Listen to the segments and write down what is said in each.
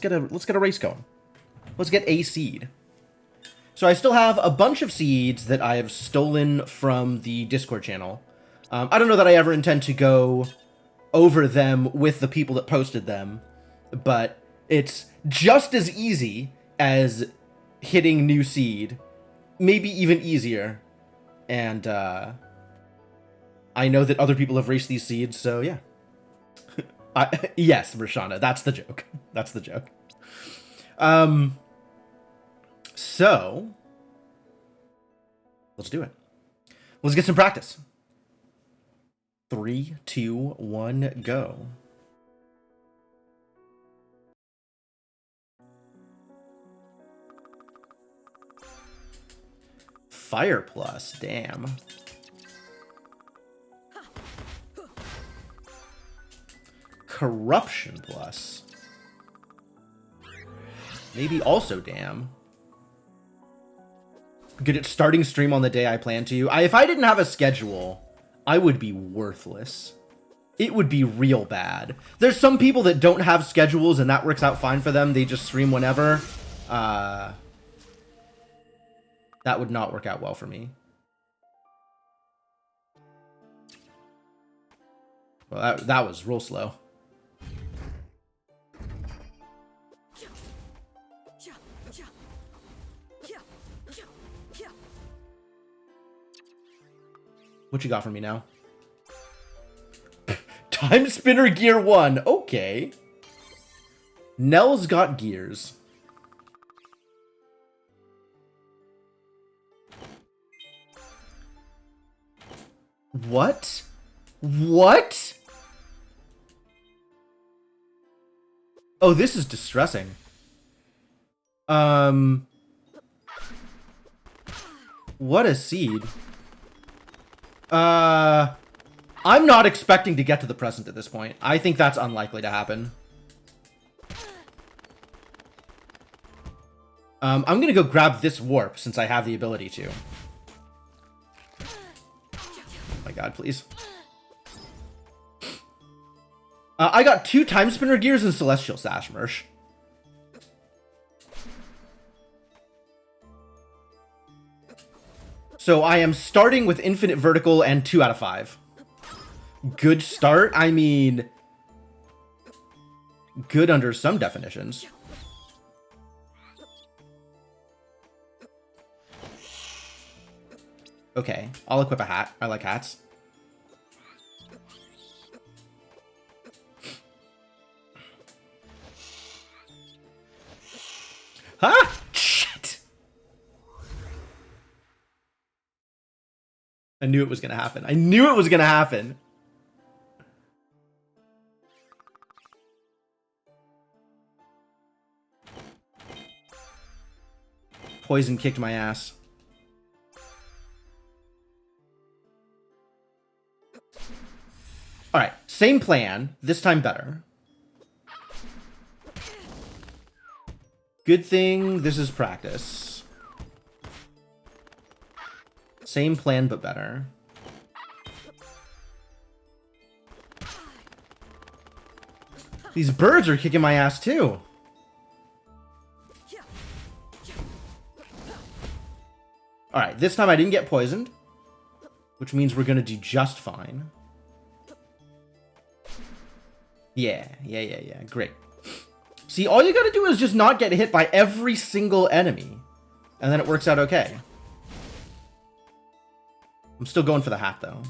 let's get a race going. Let's get a seed. So I still have a bunch of seeds that I have stolen from the Discord channel. I don't know that I ever intend to go over them with the people that posted them, but it's just as easy as hitting new seed, maybe even easier. And I know that other people have raced these seeds, so yeah. Yes, Rashana, that's the joke. That's the joke. So let's do it. Let's get some practice. 3, 2, 1, go. Fire plus, damn. Corruption plus. Maybe also damn. Good at starting stream on the day I plan to. If I didn't have a schedule, I would be worthless. It would be real bad. There's some people that don't have schedules and that works out fine for them. They just stream whenever. That would not work out well for me. Well, that was real slow. What you got for me now? Timespinner Gear 1. Okay. Nell's got gears. What? What? Oh, this is distressing. What a seed. I'm not expecting to get to the present at this point. I think that's unlikely to happen. I'm gonna go grab this warp since I have the ability to. Oh my god, please. I got 2 Timespinner Gears and Celestial Sash Mersh. So I am starting with Infinite Vertical and 2 out of 5. Good start? I mean, good under some definitions. Okay, I'll equip a hat. I like hats. Huh? Shit! I knew it was gonna happen. I knew it was gonna happen. Poison kicked my ass. Alright, same plan. This time better. Good thing this is practice. Same plan, but better. These birds are kicking my ass, too. Alright, this time I didn't get poisoned, which means we're gonna do just fine. Yeah, great. See, all you gotta do is just not get hit by every single enemy, and then it works out okay. I'm still going for the hat, though.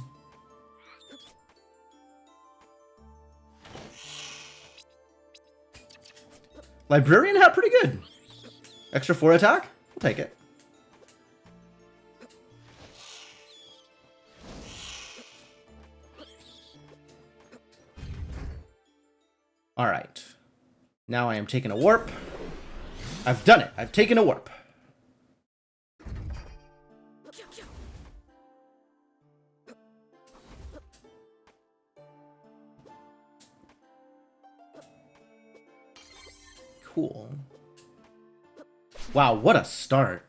Librarian hat pretty good. Extra 4 attack? We'll take it. Alright. Now I am taking a warp. I've done it. I've taken a warp. Cool. Wow, what a start.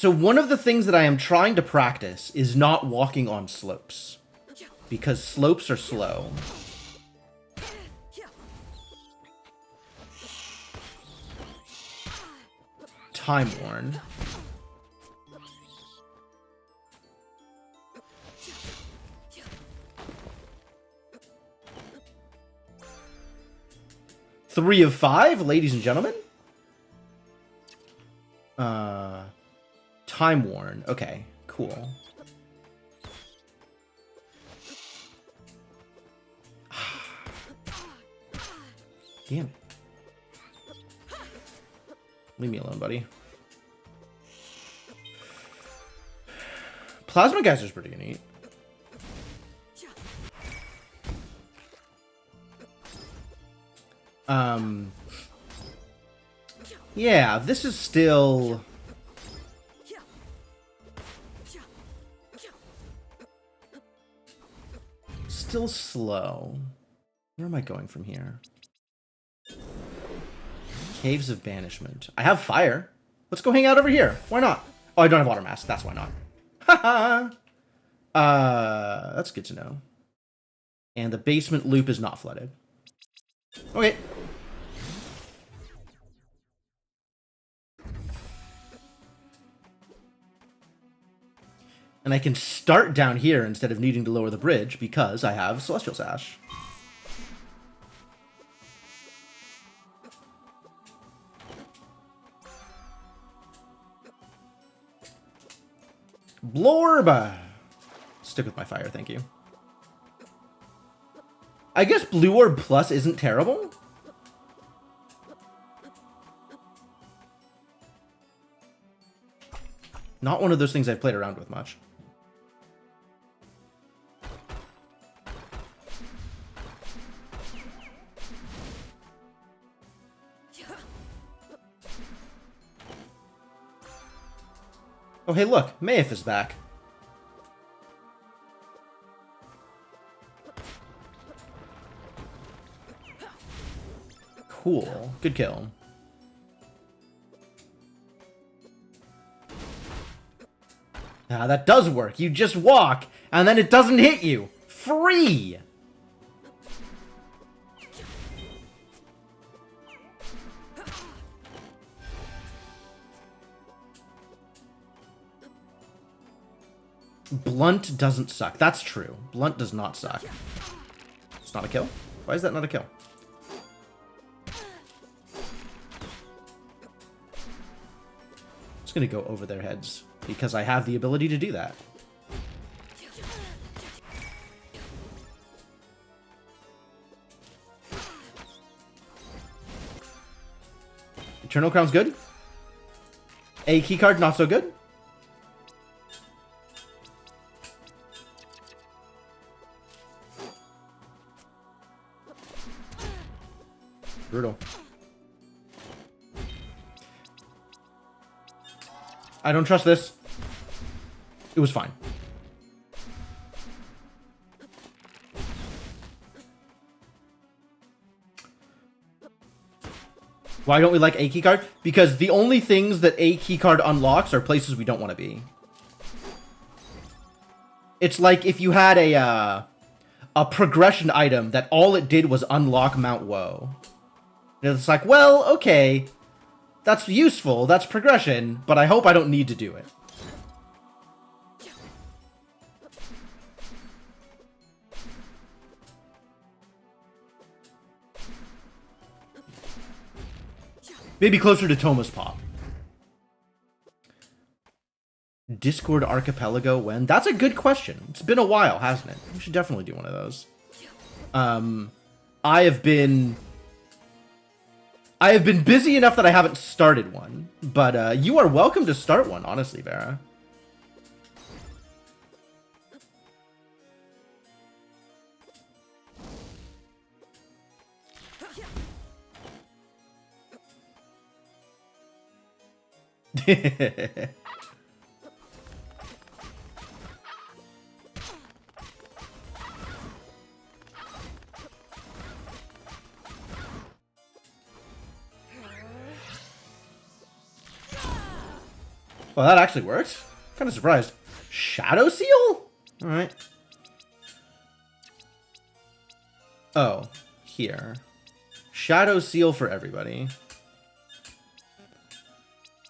So one of the things that I am trying to practice is not walking on slopes. Because slopes are slow. Time Worn. Three of 5, ladies and gentlemen. Time Worn. Okay, cool. Damn it. Leave me alone, buddy. Plasma Geyser's pretty neat. Yeah, this is still... Still slow. Where am I going from here? Caves of Banishment. I have fire. Let's go hang out over here. Why not? Oh, I don't have water mask. That's why not. Haha. That's good to know. And the basement loop is not flooded. Okay. And I can start down here instead of needing to lower the bridge because I have Celestial Sash. Blorb! Stick with my fire, thank you. I guess Blue Orb Plus isn't terrible. Not one of those things I've played around with much. Oh, hey, look. Maeth is back. Cool. Good kill. Ah, that does work. You just walk, and then it doesn't hit you. Free! Blunt doesn't suck. That's true. Blunt does not suck. It's not a kill? Why is that not a kill? I'm just gonna go over their heads, because I have the ability to do that. Eternal Crown's good. A keycard, not so good. Brutal. I don't trust this. It was fine. Why don't we like a keycard? Because the only things that a keycard unlocks are places we don't want to be. It's like if you had a progression item that all it did was unlock Mount Woe. And it's like, well, okay, that's useful, that's progression, but I hope I don't need to do it. Maybe closer to Toma's Pop. Discord Archipelago when? That's a good question. It's been a while, hasn't it? We should definitely do one of those. I have been busy enough that I haven't started one, but you are welcome to start one, honestly, Vera. Well, that actually worked. Kind of surprised. Shadow Seal? Alright. Oh, here. Shadow Seal for everybody.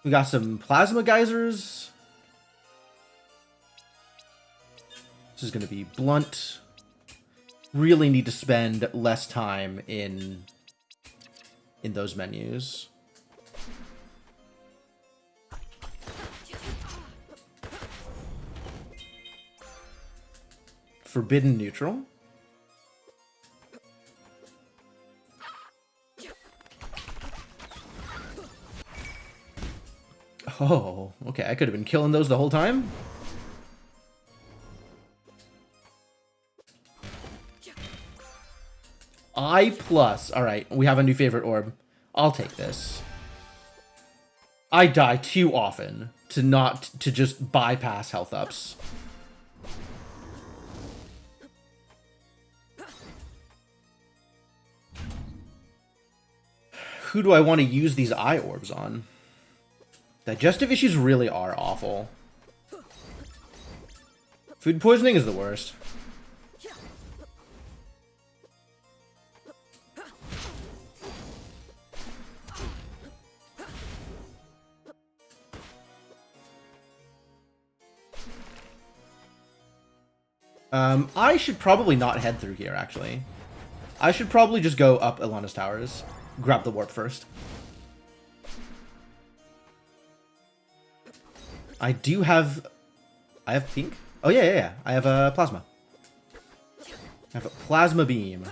We got some Plasma Geysers. This is going to be blunt. Really need to spend less time in those menus. Forbidden Neutral. Oh, okay. I could have been killing those the whole time. I+. Alright, we have a new favorite orb. I'll take this. I die too often to just bypass health ups. Who do I want to use these eye orbs on? Digestive issues really are awful. Food poisoning is the worst. I should probably not head through here, actually. I should probably just go up Ilana's Towers. Grab the warp first. I do have... I have pink? Oh, yeah. I have a plasma. I have a plasma beam.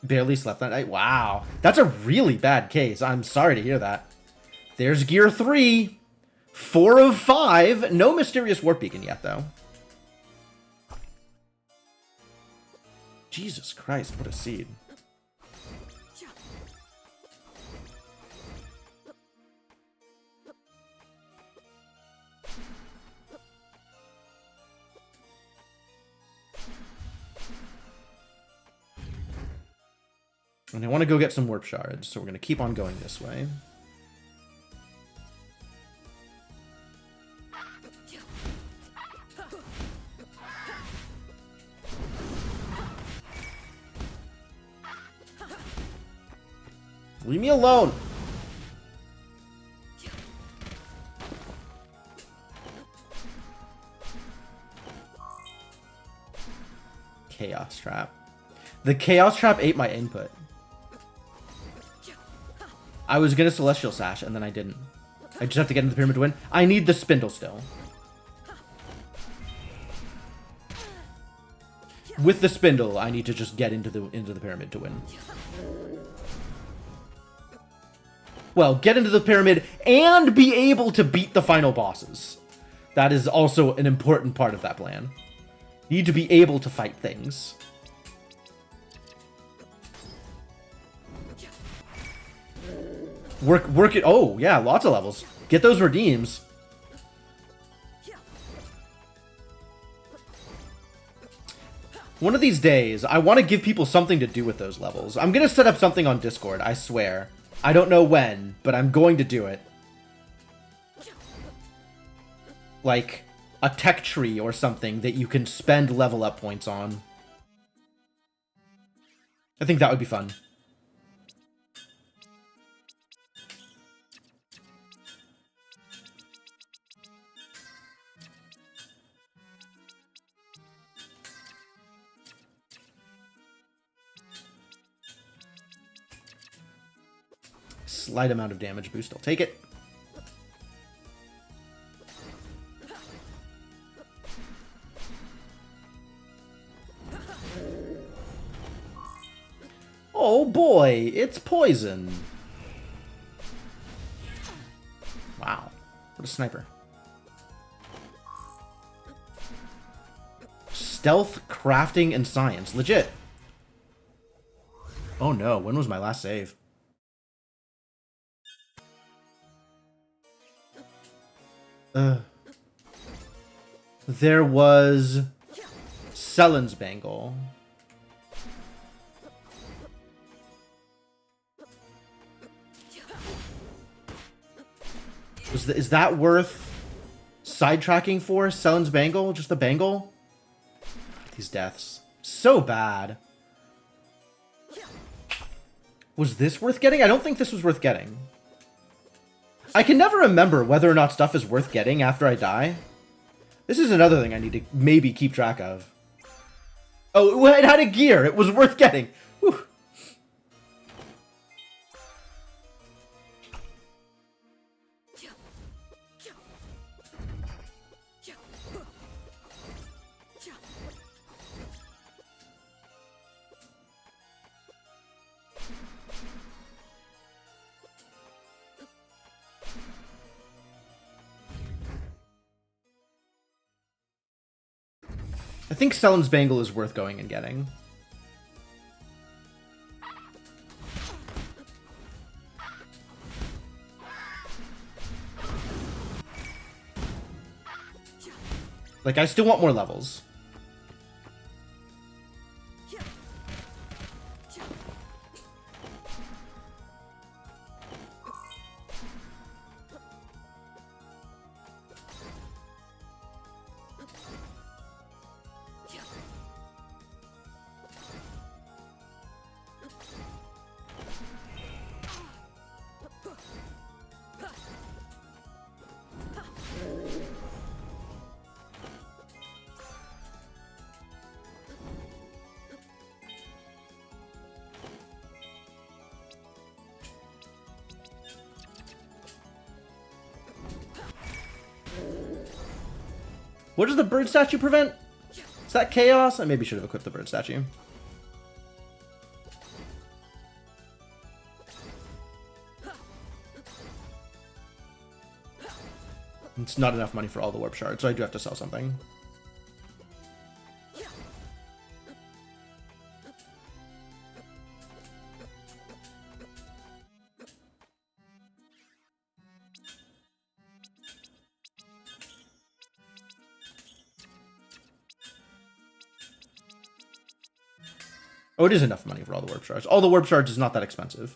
Barely slept that night. Wow. That's a really bad case. I'm sorry to hear that. There's gear 3. 4 of 5. No mysterious warp beacon yet, though. Jesus Christ, what a seed. And I want to go get some warp shards, so we're going to keep on going this way. Leave me alone! Chaos Trap. The Chaos Trap ate my input. I was gonna Celestial Sash, and then I didn't. I just have to get into the pyramid to win. I need the Spindle still. With the Spindle, I need to just get into the pyramid to win. Well, get into the pyramid and be able to beat the final bosses. That is also an important part of that plan. You need to be able to fight things. Work it. Oh, yeah, lots of levels. Get those redeems. One of these days, I want to give people something to do with those levels. I'm going to set up something on Discord, I swear. I don't know when, but I'm going to do it. Like, a tech tree or something that you can spend level up points on. I think that would be fun. Slight amount of damage boost, I'll take it. Oh boy, it's poison. Wow, what a sniper. Stealth, crafting, and science. Legit. Oh no, when was my last save? There was Sellen's Bangle. Is that worth sidetracking for? Selen's Bangle? Just the Bangle? These deaths. So bad. Was this worth getting? I don't think this was worth getting. I can never remember whether or not stuff is worth getting after I die. This is another thing I need to maybe keep track of. Oh, it had a gear. It was worth getting. Whew. I think Selen's Bangle is worth going and getting. Like, I still want more levels. What does the bird statue prevent? Is that chaos? I maybe should have equipped the bird statue. It's not enough money for all the warp shards, so I do have to sell something. Oh, it is enough money for all the warp shards. All the warp shards is not that expensive.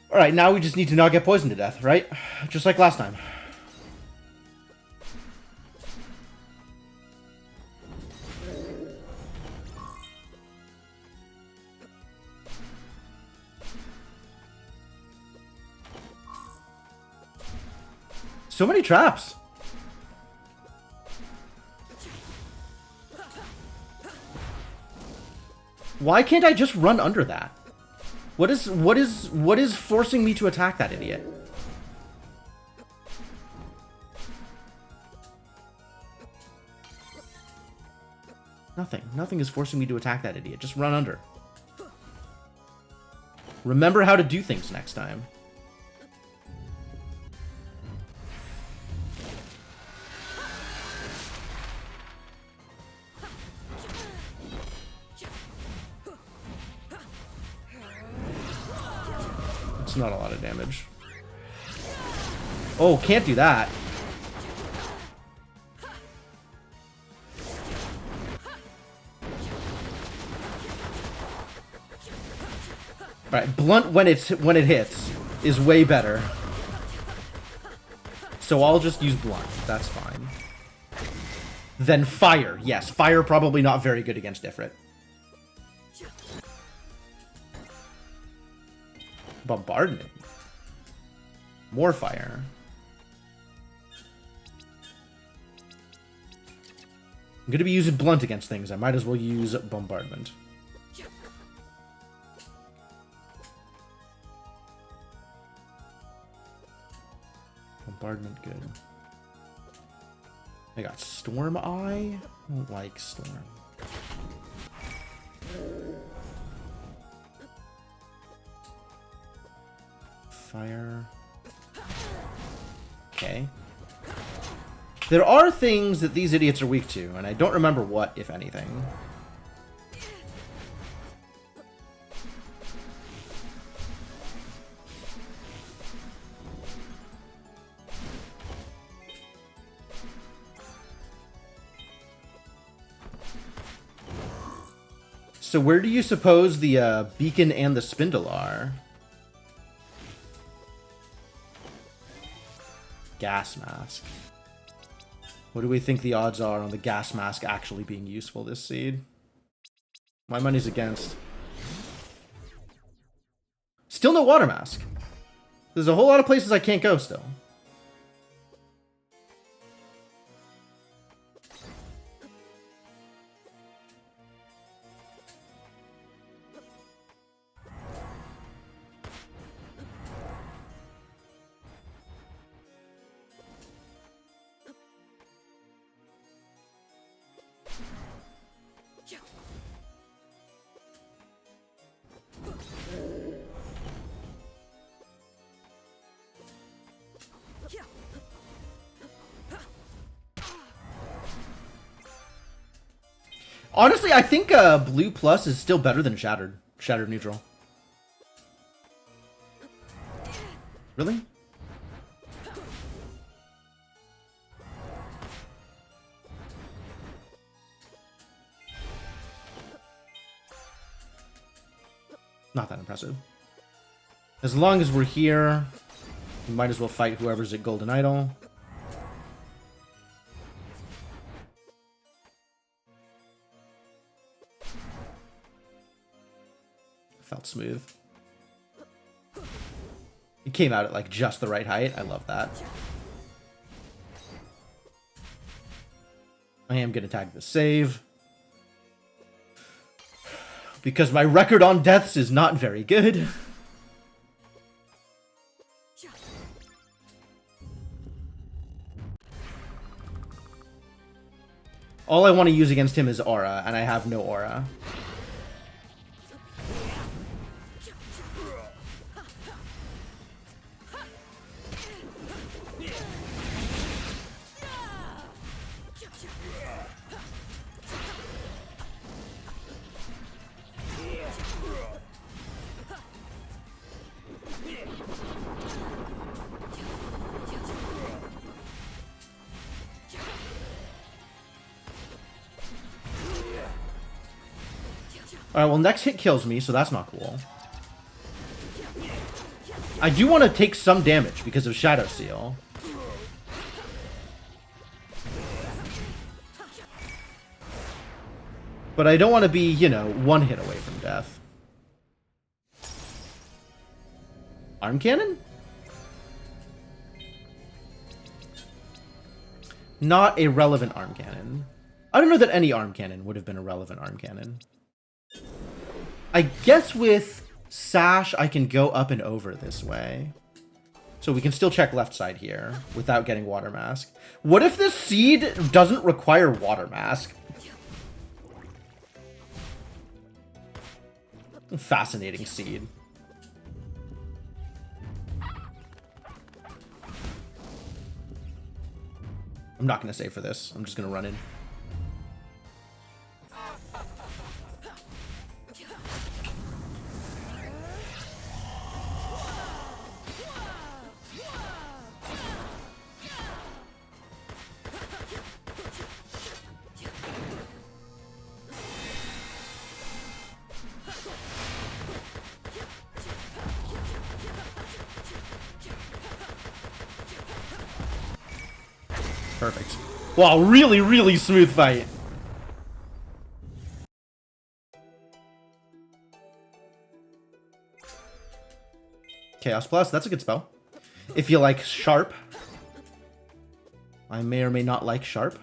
Alright, now we just need to not get poisoned to death, right? Just like last time. So many traps. Why can't I just run under that? What is forcing me to attack that idiot? Nothing. Nothing is forcing me to attack that idiot. Just run under. Remember how to do things next time. Not a lot of damage. Oh, can't do that. Alright, blunt when it hits is way better. So I'll just use blunt. That's fine. Then fire. Yes, fire probably not very good against Ifrit. Bombardment. More fire. I'm going to be using blunt against things. I might as well use bombardment. Bombardment, good. I got Storm Eye. I don't like Storm. Fire. Okay. There are things that these idiots are weak to, and I don't remember what, if anything. So where do you suppose the beacon and the spindle are? Gas mask. What do we think the odds are on the gas mask actually being useful this seed? My money's against. Still no water mask. There's a whole lot of places I can't go still. Honestly, I think Blue Plus is still better than Shattered. Shattered Neutral. Really? Not that impressive. As long as we're here, we might as well fight whoever's at Golden Idol. Felt smooth. It came out at like just the right height. I love that. I am gonna tag the save. Because my record on deaths is not very good. All I want to use against him is aura, and I have no aura. Alright, well, next hit kills me, so that's not cool. I do want to take some damage because of Shadow Seal. But I don't want to be, you know, one hit away from death. Arm Cannon? Not a relevant Arm Cannon. I don't know that any Arm Cannon would have been a relevant Arm Cannon. I guess with Sash, I can go up and over this way. So we can still check left side here without getting Water Mask. What if this seed doesn't require Water Mask? Fascinating seed. I'm not going to save for this. I'm just going to run in. Perfect. Wow, really, really smooth fight. Chaos Plus, that's a good spell. If you like Sharp. I may or may not like Sharp.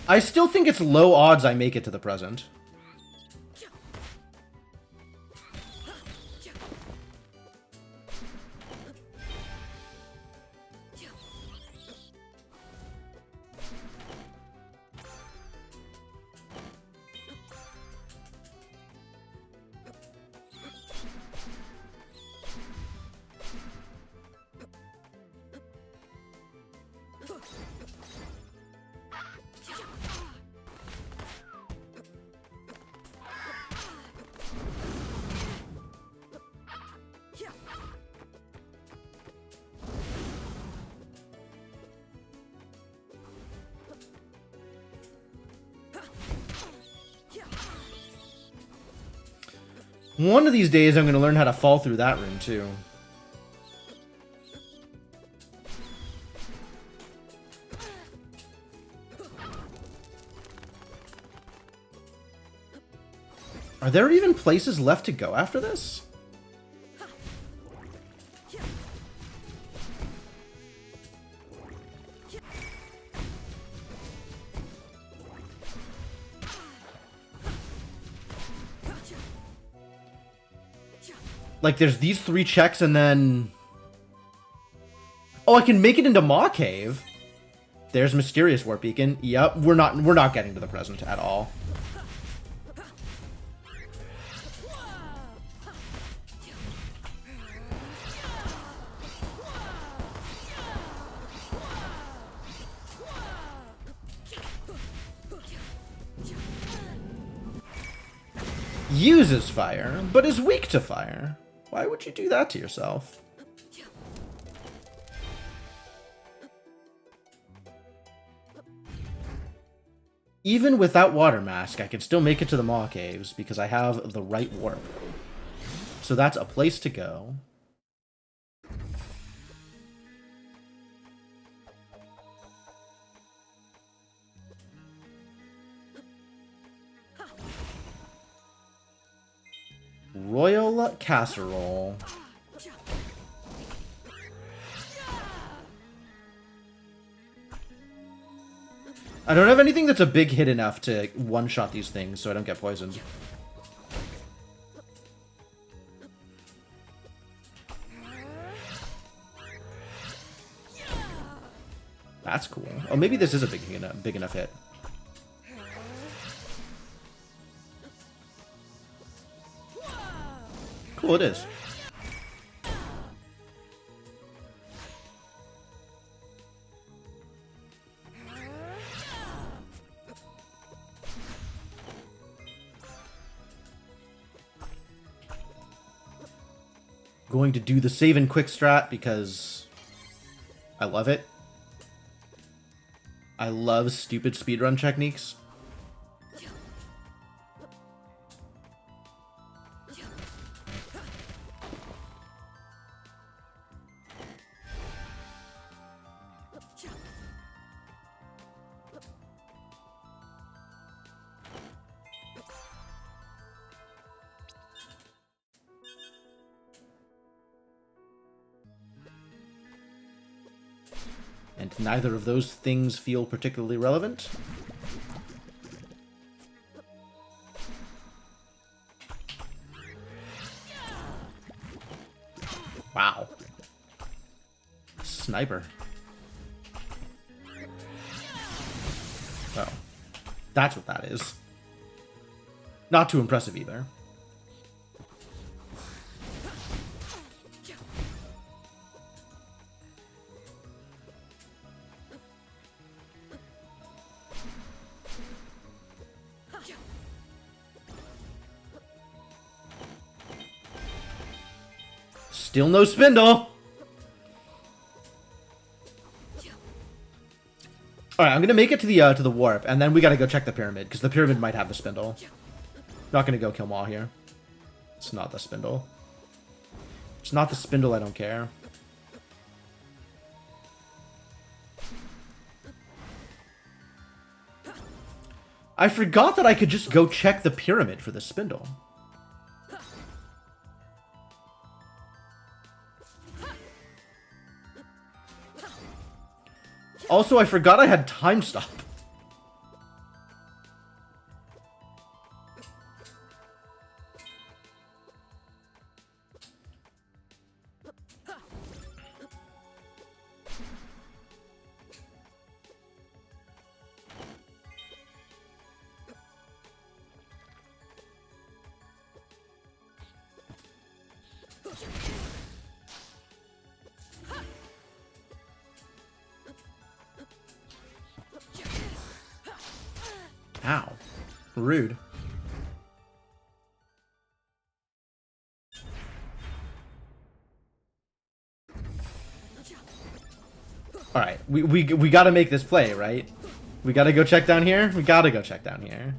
I still think it's low odds I make it to the present. One of these days I'm going to learn how to fall through that room, too. Are there even places left to go after this? Like, there's these 3 checks and then... Oh, I can make it into Maw Cave. There's Mysterious Warp Beacon. Yep, we're not getting to the present at all. Uses fire, but is weak to fire. Why would you do that to yourself? Even without Water Mask, I can still make it to the Maw Caves because I have the right warp. So that's a place to go. Royal Casserole. I don't have anything that's a big hit enough to one-shot these things so I don't get poisoned. That's cool. Oh, maybe this is a big enough hit. Cool, it is. Going to do the save and quick strat because I love it. I love stupid speedrun techniques. And neither of those things feel particularly relevant. Wow. Sniper. Oh. That's what that is. Not too impressive either. Still no spindle. Alright, I'm gonna make it to the warp, and then we gotta go check the pyramid, because the pyramid might have the spindle. Not gonna go kill Maw here. It's not the spindle. It's not the spindle, I don't care. I forgot that I could just go check the pyramid for the spindle. Also, I forgot I had time stop. Ow. Rude. Alright, we gotta make this play, right? We gotta go check down here? We gotta go check down here.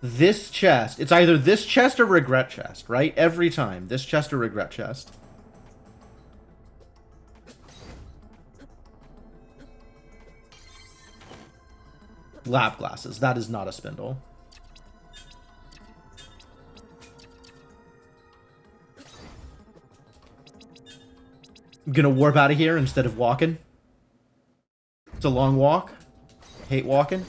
This chest. It's either this chest or regret chest, right? Every time. This chest or regret chest. Lab glasses. That is not a spindle. I'm gonna warp out of here instead of walking. It's a long walk. Hate walking.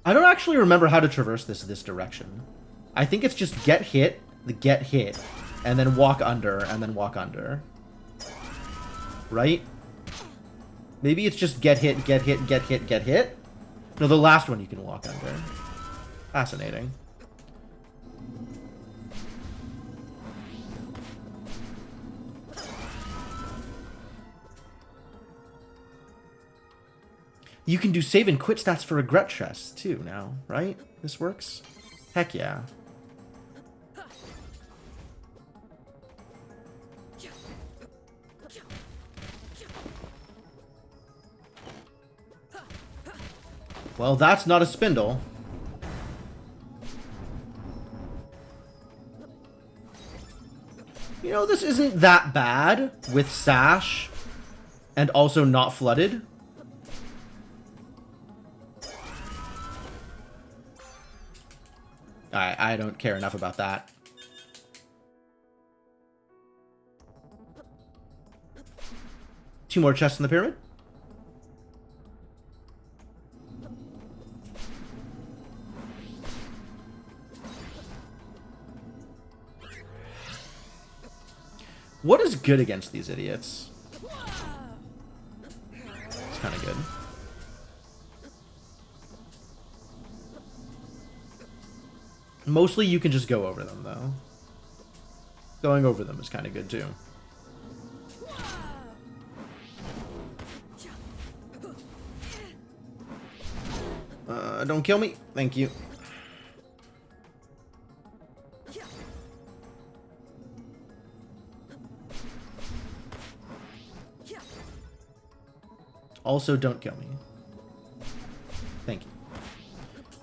I don't actually remember how to traverse this direction. I think it's just get hit, and then walk under, and then walk under. Right? Maybe it's just get hit, get hit, get hit, get hit? No, the last one you can walk under. Fascinating. You can do save and quit stats for regret chests too now, right? This works? Heck yeah. Well, that's not a spindle. You know, this isn't that bad with Sash and also not flooded. I don't care enough about that. Two more chests in the pyramid. What is good against these idiots? It's kind of good. Mostly you can just go over them, though. Going over them is kind of good, too. Don't kill me. Thank you. Also, don't kill me. Thank you.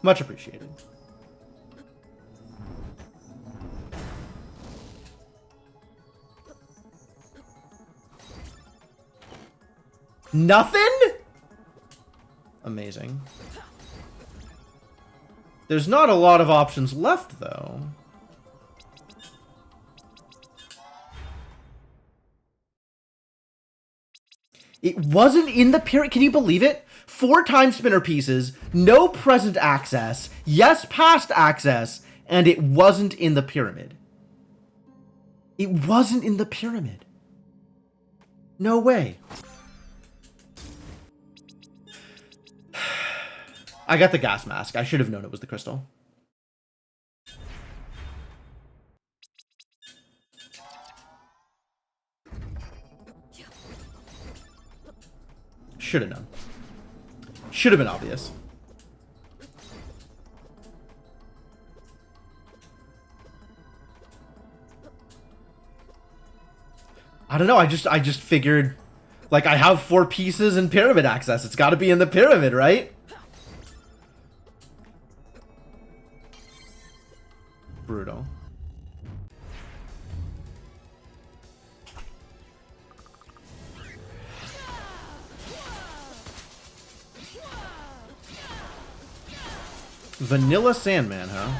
Much appreciated. Nothing? Amazing. There's not a lot of options left, though. It wasn't in the pyramid. Can you believe it? 4 Timespinner pieces, no present access, yes, past access, and it wasn't in the pyramid. It wasn't in the pyramid. No way. I got the gas mask. I should have known it was the crystal. Should have known. Should have been obvious. I don't know. I just figured, like, I have 4 pieces in pyramid access. It's got to be in the pyramid, right? Brutal. Vanilla Sandman, huh?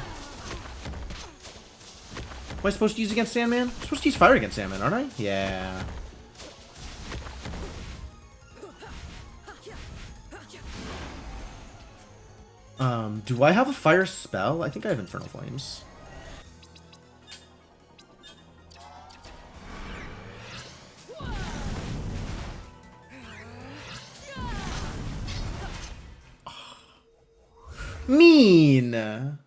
Am I supposed to use against Sandman? I'm supposed to use fire against Sandman, aren't I? Yeah. Do I have a fire spell? I think I have Infernal Flames. Mean.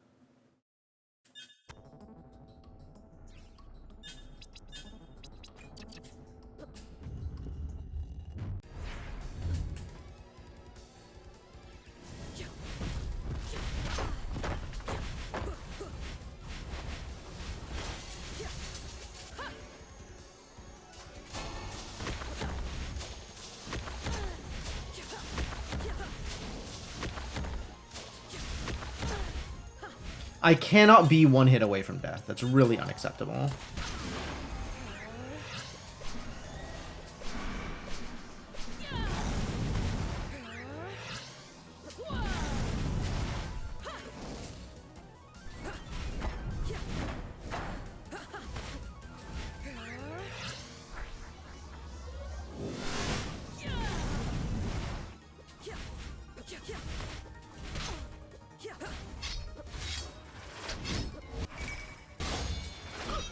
I cannot be one hit away from death. That's really unacceptable.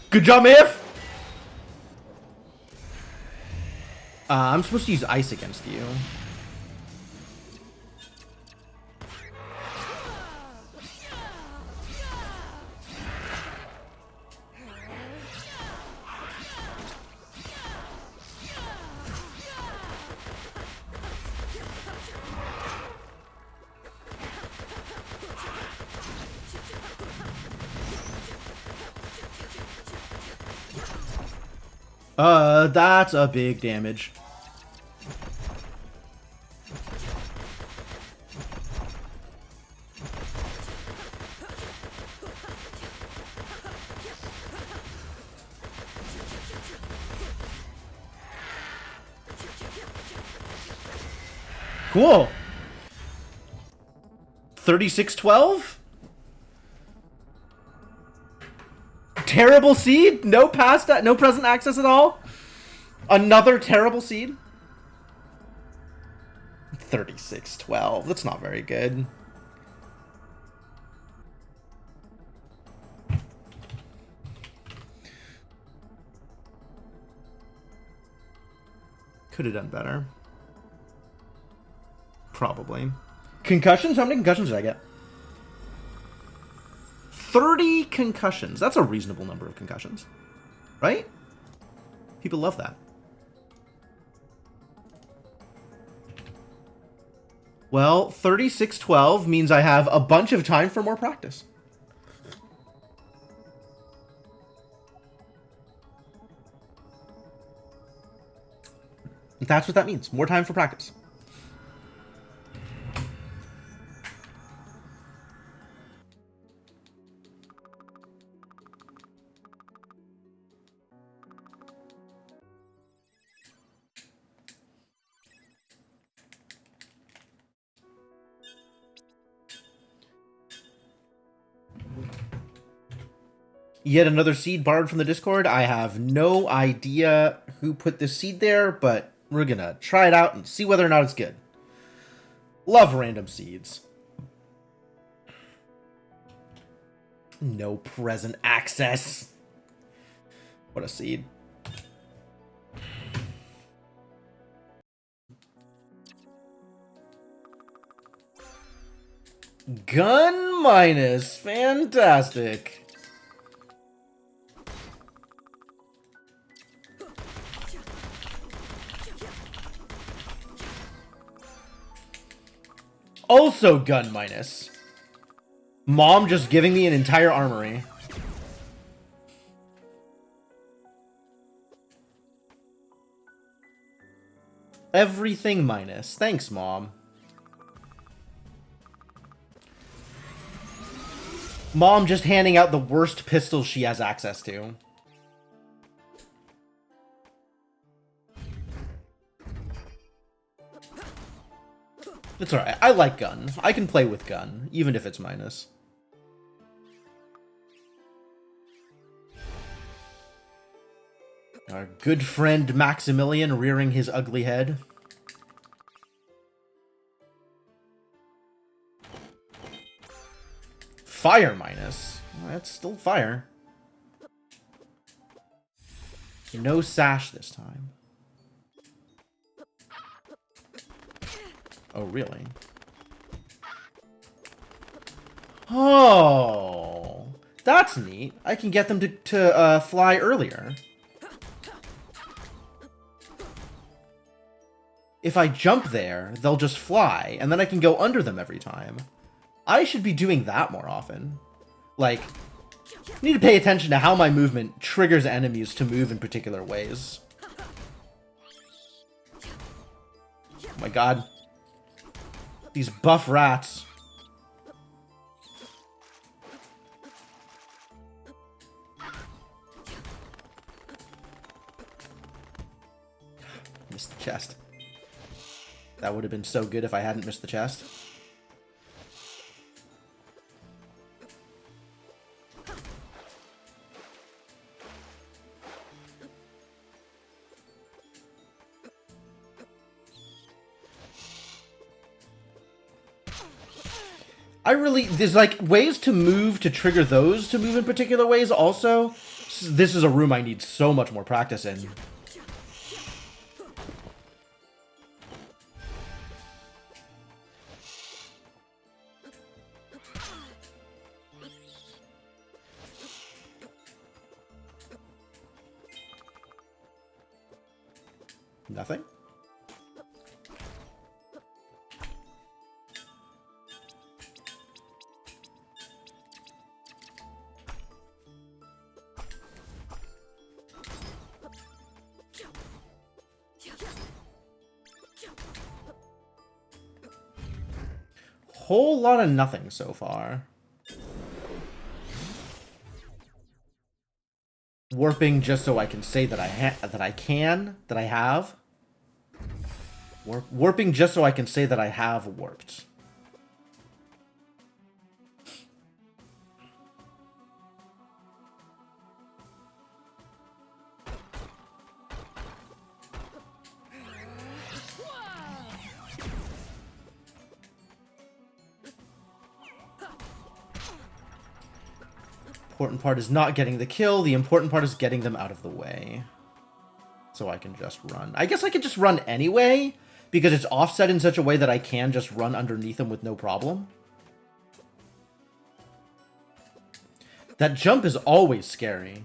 Good job, If! I'm supposed to use ice against you. That's a big damage. Cool. 3612? Terrible seed? No past, no present access at all? Another terrible seed? 3612. That's not very good. Could have done better. Probably. Concussions? How many concussions did I get? 30 concussions. That's a reasonable number of concussions. Right? People love that. Well, 3612 means I have a bunch of time for more practice. That's what that means. More time for practice. Yet another seed borrowed from the Discord. I have no idea who put this seed there, but we're gonna try it out and see whether or not it's good. Love random seeds. No present access. What a seed. Gun minus. Fantastic. Also gun minus. Mom just giving me an entire armory. Everything minus. Thanks, Mom. Mom just handing out the worst pistols she has access to. It's alright. I like gun. I can play with gun, even if it's minus. Our good friend Maximilian rearing his ugly head. Fire minus. Well, that's still fire. No sash this time. Oh, really? Oh, that's neat. I can get them to fly earlier. If I jump there, they'll just fly, and then I can go under them every time. I should be doing that more often. Like, I need to pay attention to how my movement triggers enemies to move in particular ways. Oh my god. These buff rats. Missed the chest. That would have been so good if I hadn't missed the chest. There's like ways to move to trigger those to move in particular ways also. This is a room I need so much more practice in. Nothing? Whole lot of nothing so far. Warping just so I can say that I have. Warping just so I can say that I have warped. Important part is not getting the kill. The important part is getting them out of the way. So I can just run. I guess I could just run anyway, because it's offset in such a way that I can just run underneath them with no problem. That jump is always scary.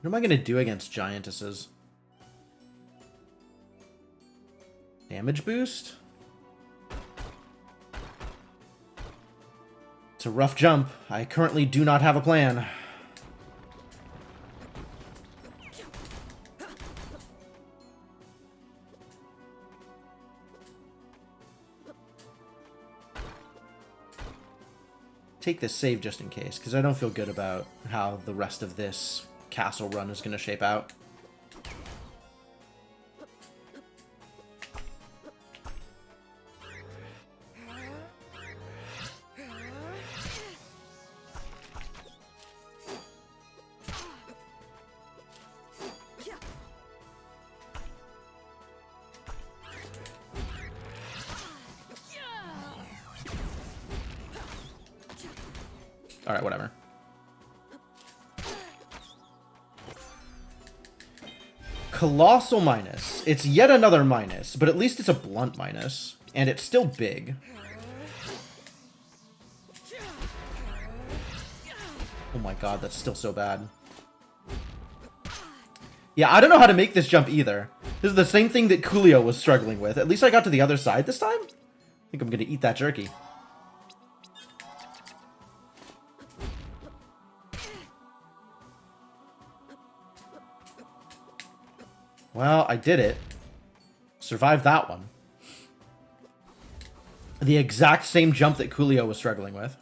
What am I going to do against giantesses? Damage boost? It's a rough jump. I currently do not have a plan. Take this save just in case, because I don't feel good about how the rest of this castle run is going to shape out. All right, whatever. Colossal minus. It's yet another minus, but at least it's a blunt minus. And it's still big. Oh my god, that's still so bad. Yeah, I don't know how to make this jump either. This is the same thing that Coolio was struggling with. At least I got to the other side this time. I think I'm gonna eat that jerky. Well, I did it. Survived that one. The exact same jump that Coolio was struggling with.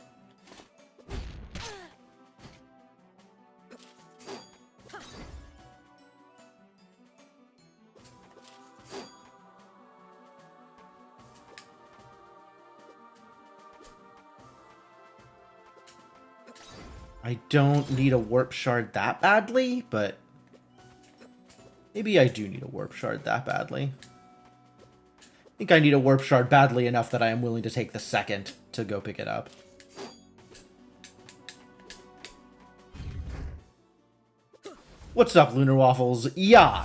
I don't need a warp shard that badly, but maybe I do need a warp shard that badly. I think I need a warp shard badly enough that I am willing to take the second to go pick it up. What's up, Lunar Waffles? Yeah.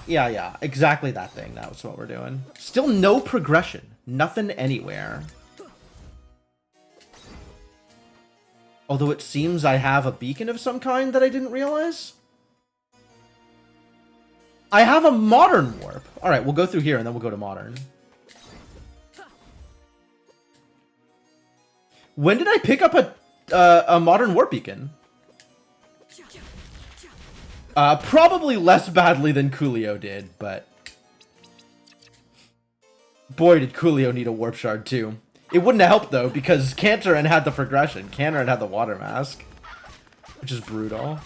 Exactly that thing. That's what we're doing. Still no progression. Nothing anywhere. Although it seems I have a beacon of some kind that I didn't realize. I have a modern warp. Alright, we'll go through here and then we'll go to modern. When did I pick up a modern warp beacon? Probably less badly than Coolio did, but... Boy, did Coolio need a Warp Shard, too. It wouldn't have helped, though, because Cantorin had the progression. Cantorin had the Water Mask. Which is brutal.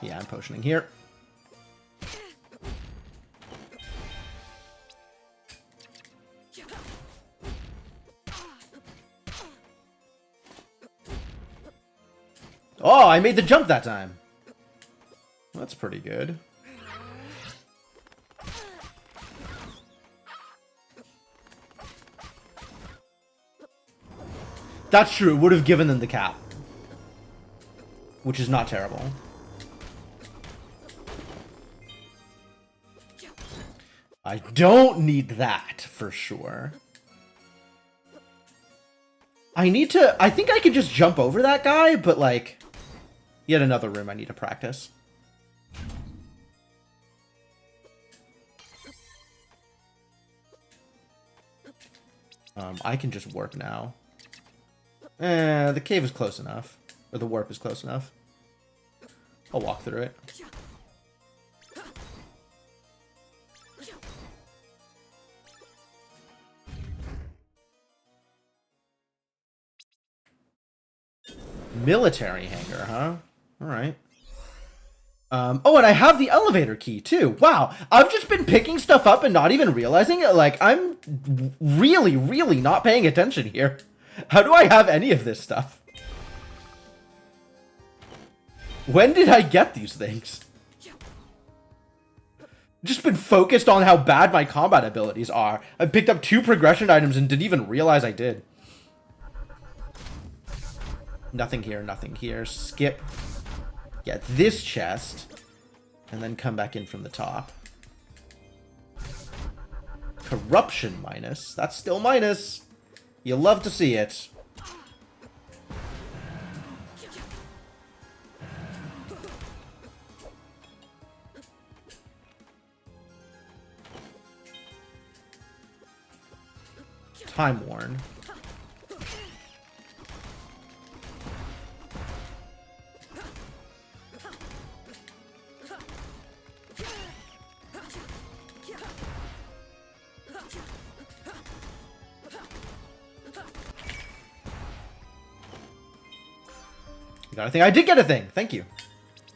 Yeah, I'm potioning here. Oh, I made the jump that time. That's pretty good. That's true. It would have given them the cap. Which is not terrible. I don't need that, for sure. I think I can just jump over that guy, but, like... Yet another room I need to practice. I can just warp now. The cave is close enough. Or the warp is close enough. I'll walk through it. Military hangar, huh? Alright. Oh, and I have the elevator key, too. Wow, I've just been picking stuff up and not even realizing it. Like, I'm really, really not paying attention here. How do I have any of this stuff? When did I get these things? Just been focused on how bad my combat abilities are. I picked up 2 progression items and didn't even realize I did. Nothing here, nothing here. Skip. Get this chest. And then come back in from the top. Corruption minus. That's still minus. You love to see it. Time worn. You got a thing. I did get a thing. Thank you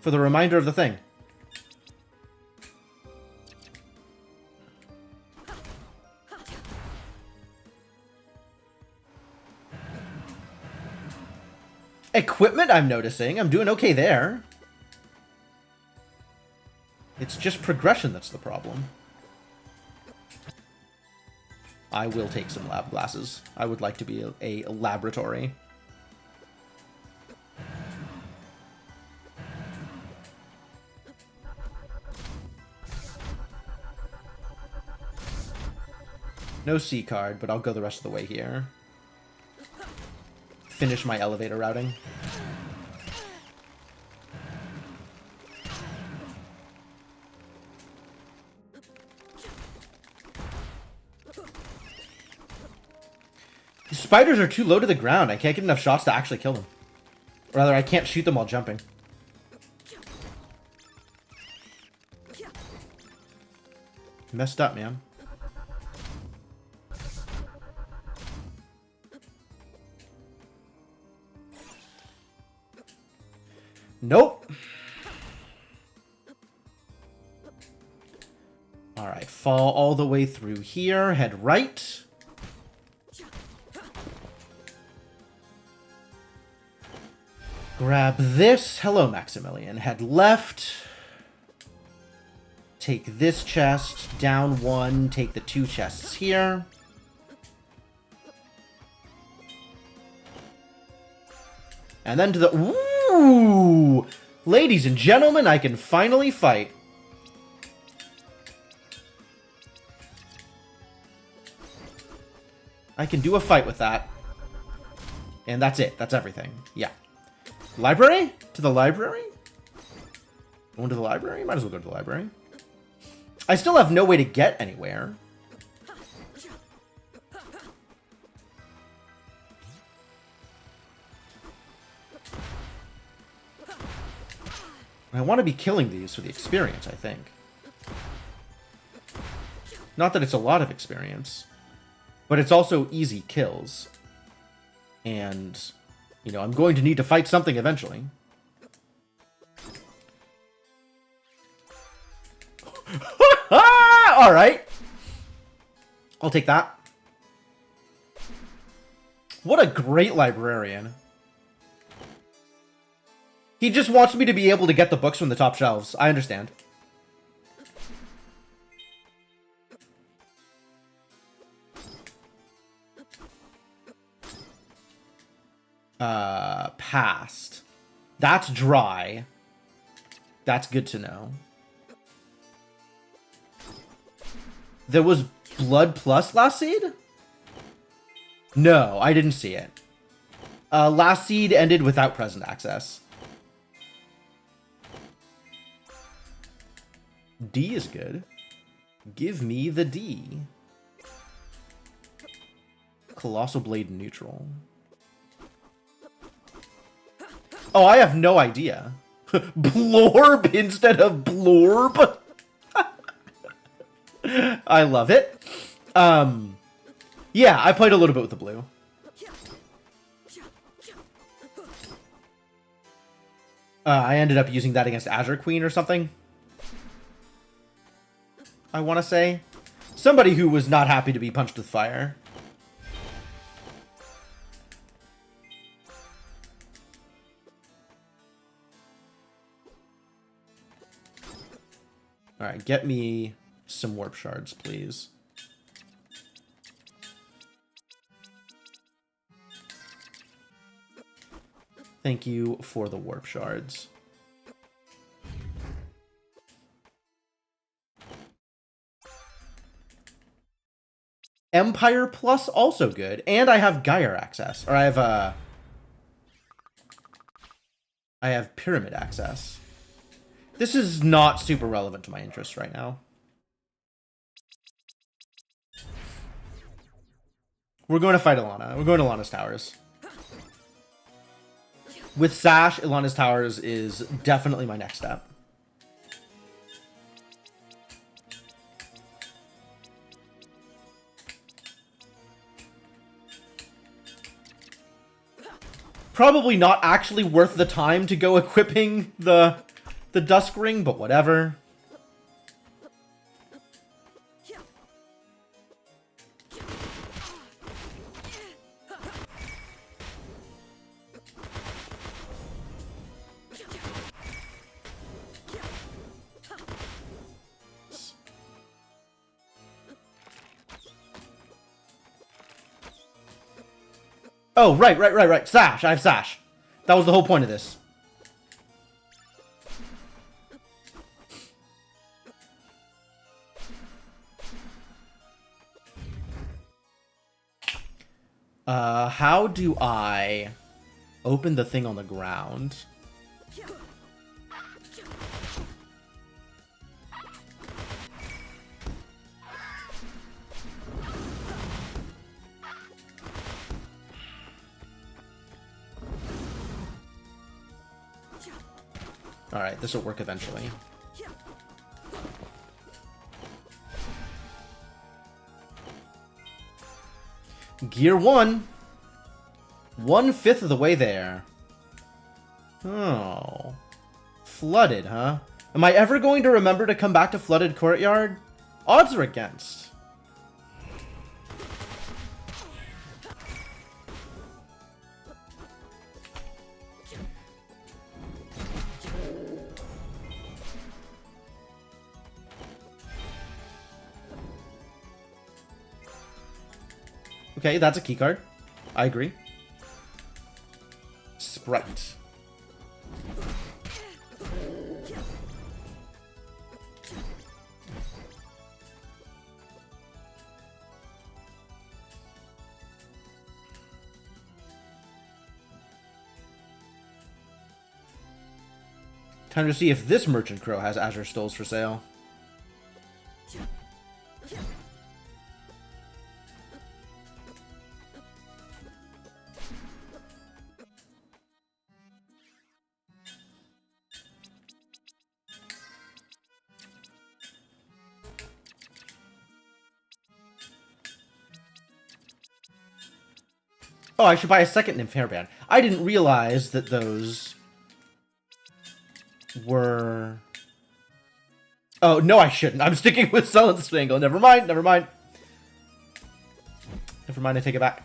for the reminder of the thing. Equipment, I'm noticing. I'm doing okay there. It's just progression that's the problem. I will take some lab glasses. I would like to be a laboratory. No C card, but I'll go the rest of the way here. Finish my elevator routing. The spiders are too low to the ground. I can't get enough shots to actually kill them. Or rather, I can't shoot them while jumping. Messed up, man. Nope. Alright, fall all the way through here. Head right. Grab this. Hello, Maximilian. Head left. Take this chest. Down 1. Take the 2 chests here. And then to the... Ooh! Ladies and gentlemen, I can finally fight. I can do a fight with that. And that's it. That's everything. Yeah. Library? To the library? Going to the library? Might as well go to the library. I still have no way to get anywhere. I want to be killing these for the experience, I think. Not that it's a lot of experience, but it's also easy kills. And, you know, I'm going to need to fight something eventually. Alright. I'll take that. What a great librarian. He just wants me to be able to get the books from the top shelves. I understand. Past. That's dry. That's good to know. There was Blood Plus Last Seed? No, I didn't see it. Last Seed ended without present access. D is good. Give me the D. Colossal Blade neutral. Oh, I have no idea. Blorb instead of Blorb? I love it. Yeah, I played a little bit with the blue. I ended up using that against Azure Queen or something. I want to say. Somebody who was not happy to be punched with fire. Alright, get me some warp shards, please. Thank you for the warp shards. Empire Plus, also good. And I have Gyre access. Or I have Pyramid access. This is not super relevant to my interests right now. We're going to fight Ilana. We're going to Ilana's Towers. With Sash, Ilana's Towers is definitely my next step. Probably not actually worth the time to go equipping the Dusk Ring, but whatever. Oh, right. Sash. I have Sash. That was the whole point of this. How do I open the thing on the ground? Alright, this will work eventually. Gear 1. 1/5 of the way there. Oh. Flooded, huh? Am I ever going to remember to come back to Flooded Courtyard? Odds are against. Okay, that's a keycard. I agree. Sprite. Time to see if this Merchant Crow has Azure Stoles for sale. Oh, I should buy a second Nymph Hairband. I didn't realize that those were... Oh, no, I shouldn't. I'm sticking with Sullen Strangle. Never mind, never mind. Never mind, I take it back.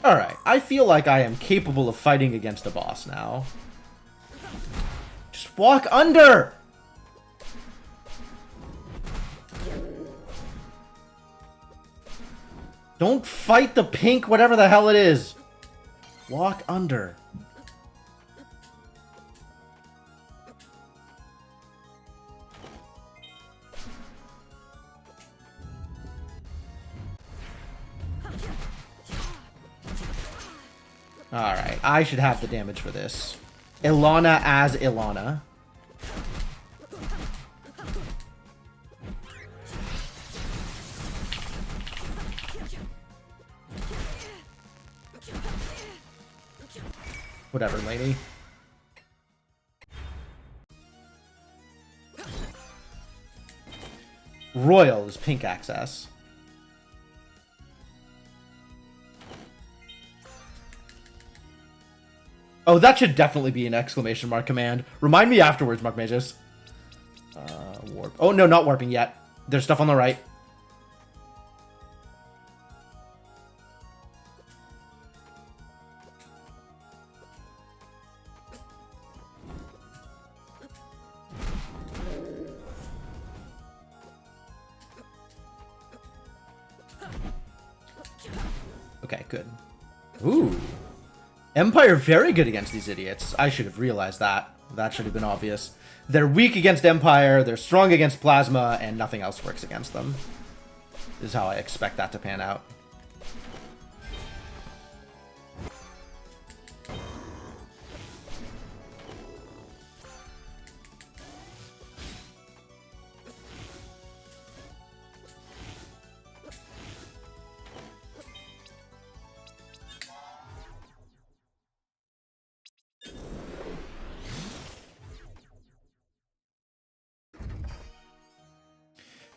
Alright, I feel like I am capable of fighting against a boss now. Just walk under! Don't fight the pink, whatever the hell it is. Walk under. Alright, I should have the damage for this. Ilana as Ilana. Whatever, lady. Royal is pink access. Oh, that should definitely be an exclamation mark command. Remind me afterwards, Mark Mages. Warp. Oh, no, not warping yet. There's stuff on the right. Okay, good. Ooh. Empire very good against these idiots. I should have realized that. That should have been obvious. They're weak against Empire, they're strong against Plasma, and nothing else works against them. This is how I expect that to pan out.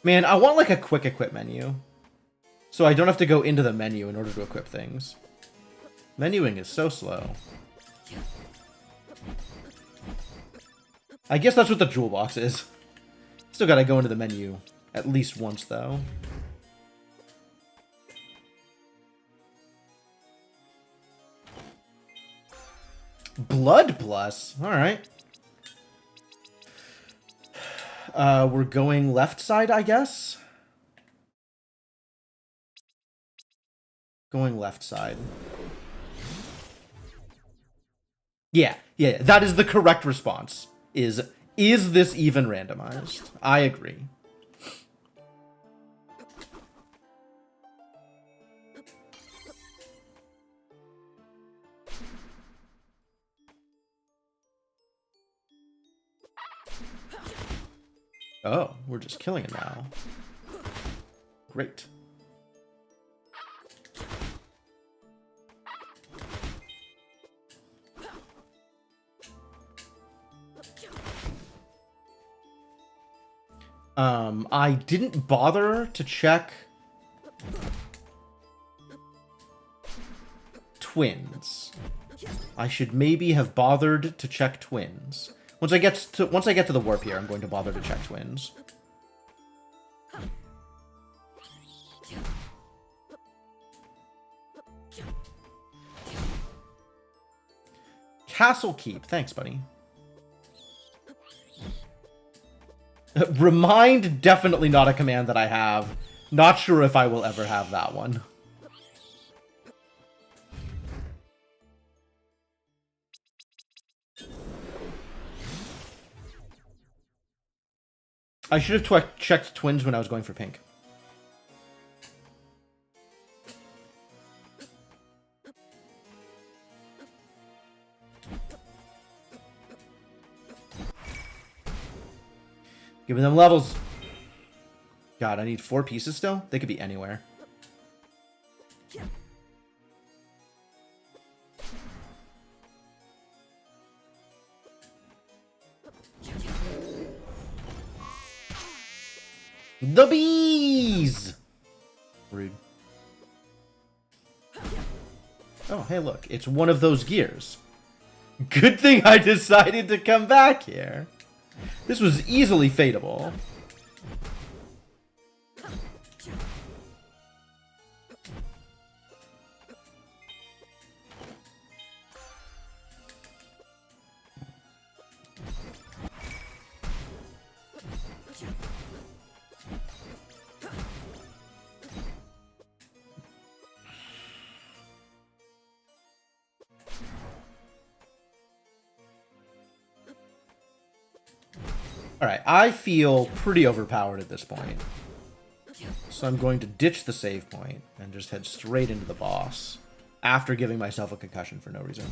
Man, I want like a quick equip menu. So I don't have to go into the menu in order to equip things. Menuing is so slow. I guess that's what the jewel box is. Still gotta go into the menu at least once though. Blood plus? Alright. We're going left side, I guess? Going left side. Yeah, that is the correct response. Is this even randomized? I agree. Oh, we're just killing it now. Great. I didn't bother to check twins. I should maybe have bothered to check twins. Once I get to the warp here, I'm going to bother to check twins. Castle Keep. Thanks, buddy. Remind, definitely not a command that I have. Not sure if I will ever have that one. I should have checked twins when I was going for pink. Giving them levels. God, I need 4 pieces still? They could be anywhere. The bees! Rude. Oh, hey, look. It's one of those gears. Good thing I decided to come back here. This was easily fateable. Alright, I feel pretty overpowered at this point. So I'm going to ditch the save point and just head straight into the boss after giving myself a concussion for no reason.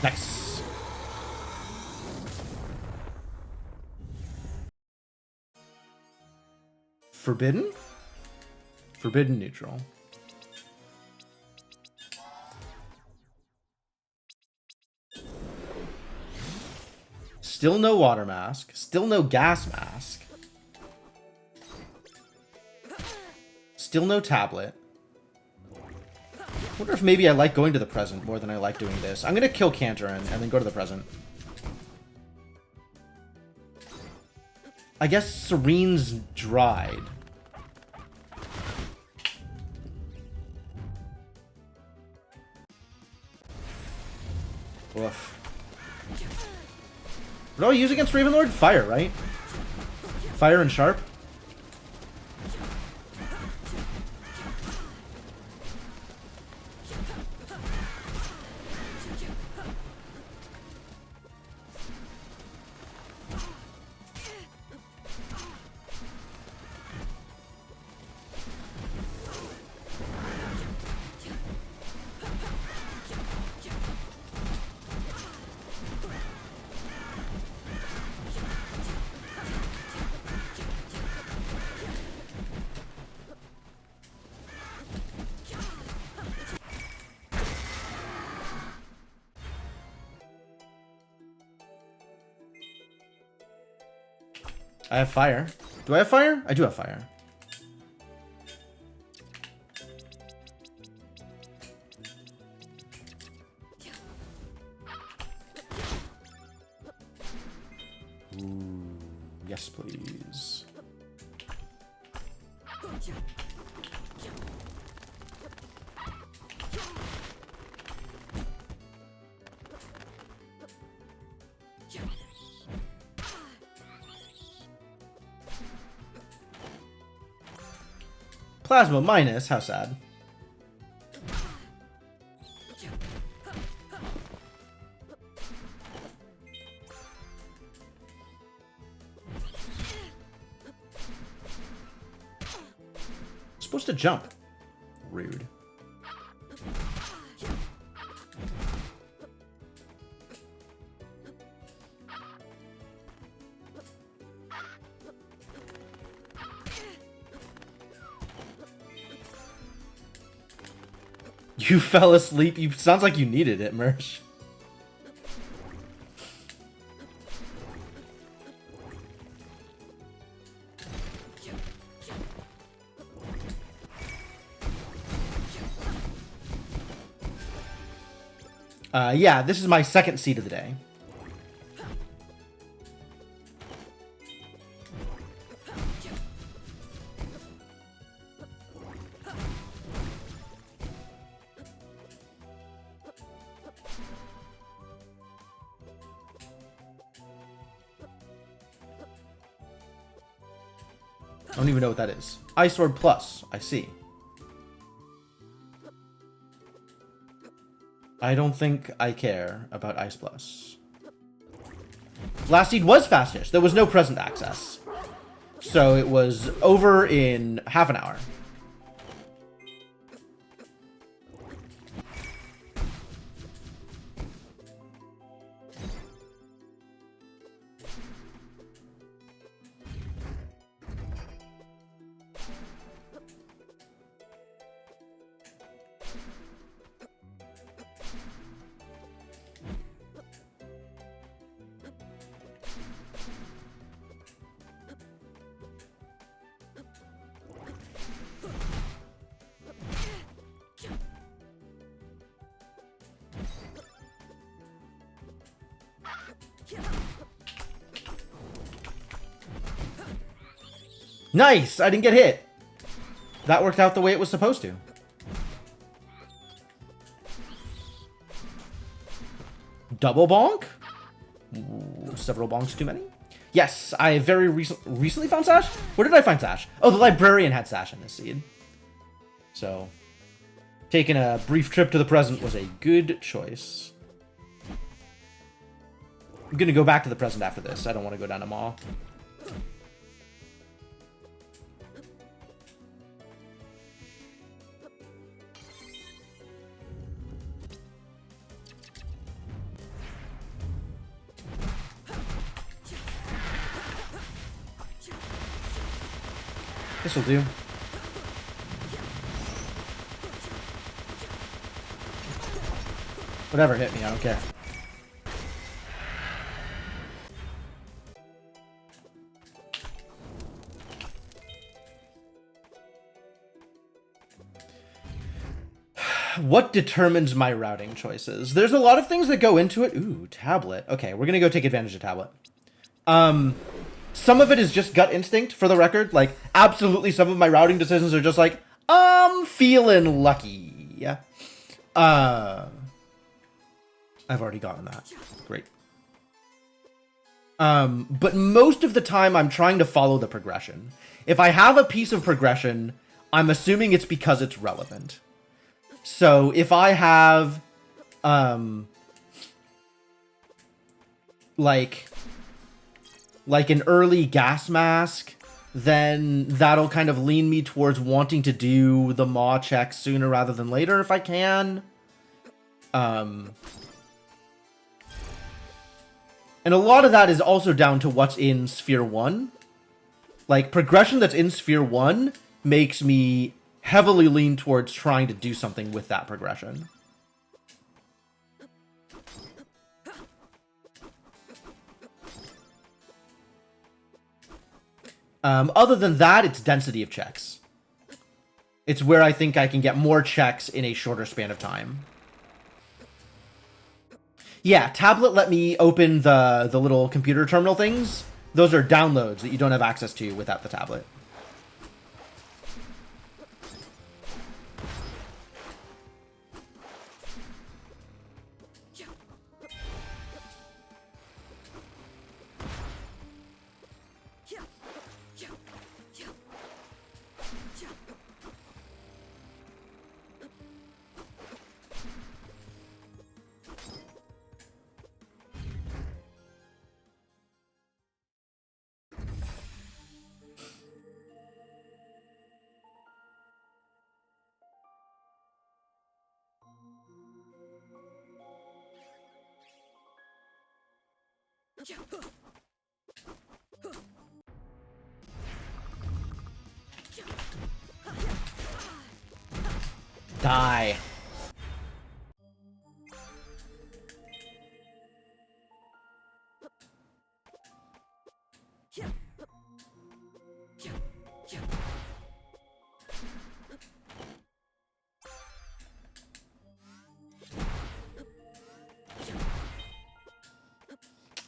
Nice. Forbidden? Forbidden neutral. Still no water mask. Still no gas mask. Still no tablet. I wonder if maybe I like going to the present more than I like doing this. I'm gonna kill Cantorin and then go to the present. I guess Serene's dried. Oof. What do I use against Ravenlord? Fire, right? Fire and Sharp? I have fire. Do I have fire? I do have fire. Ooh, yes, please. Plasma minus, how sad. Supposed to jump. Rude. You fell asleep. You sounds like you needed it, Mersh. Yeah, this is my second seed of the day. don't even know what that is. Ice Sword Plus. I see. I don't think I care about Ice Plus. Last seed was fastish. There was no present access. So it was over in half an hour. Nice! I didn't get hit. That worked out the way it was supposed to. Double bonk? Ooh, several bonks too many? Yes, I very recently found Sash? Where did I find Sash? Oh, the librarian had Sash in this seed. So, taking a brief trip to the present was a good choice. I'm gonna go back to the present after this. I don't want to go down to Maw. This'll do. Whatever hit me, I don't care. What determines my routing choices? There's a lot of things that go into it. Ooh, tablet. Okay, we're gonna go take advantage of tablet. Some of it is just gut instinct, for the record. Like, absolutely some of my routing decisions are just like, I'm feeling lucky. I've already gotten that. Great. But most of the time, I'm trying to follow the progression. If I have a piece of progression, I'm assuming it's because it's relevant. So, if I have, like an early gas mask, then that'll kind of lean me towards wanting to do the Maw check sooner rather than later if I can. And a lot of that is also down to what's in Sphere 1. Like, progression that's in Sphere 1 makes me heavily lean towards trying to do something with that progression. Other than that, it's density of checks. It's where I think I can get more checks in a shorter span of time. Yeah, tablet let me open the little computer terminal things. Those are downloads that you don't have access to without the tablet. Die.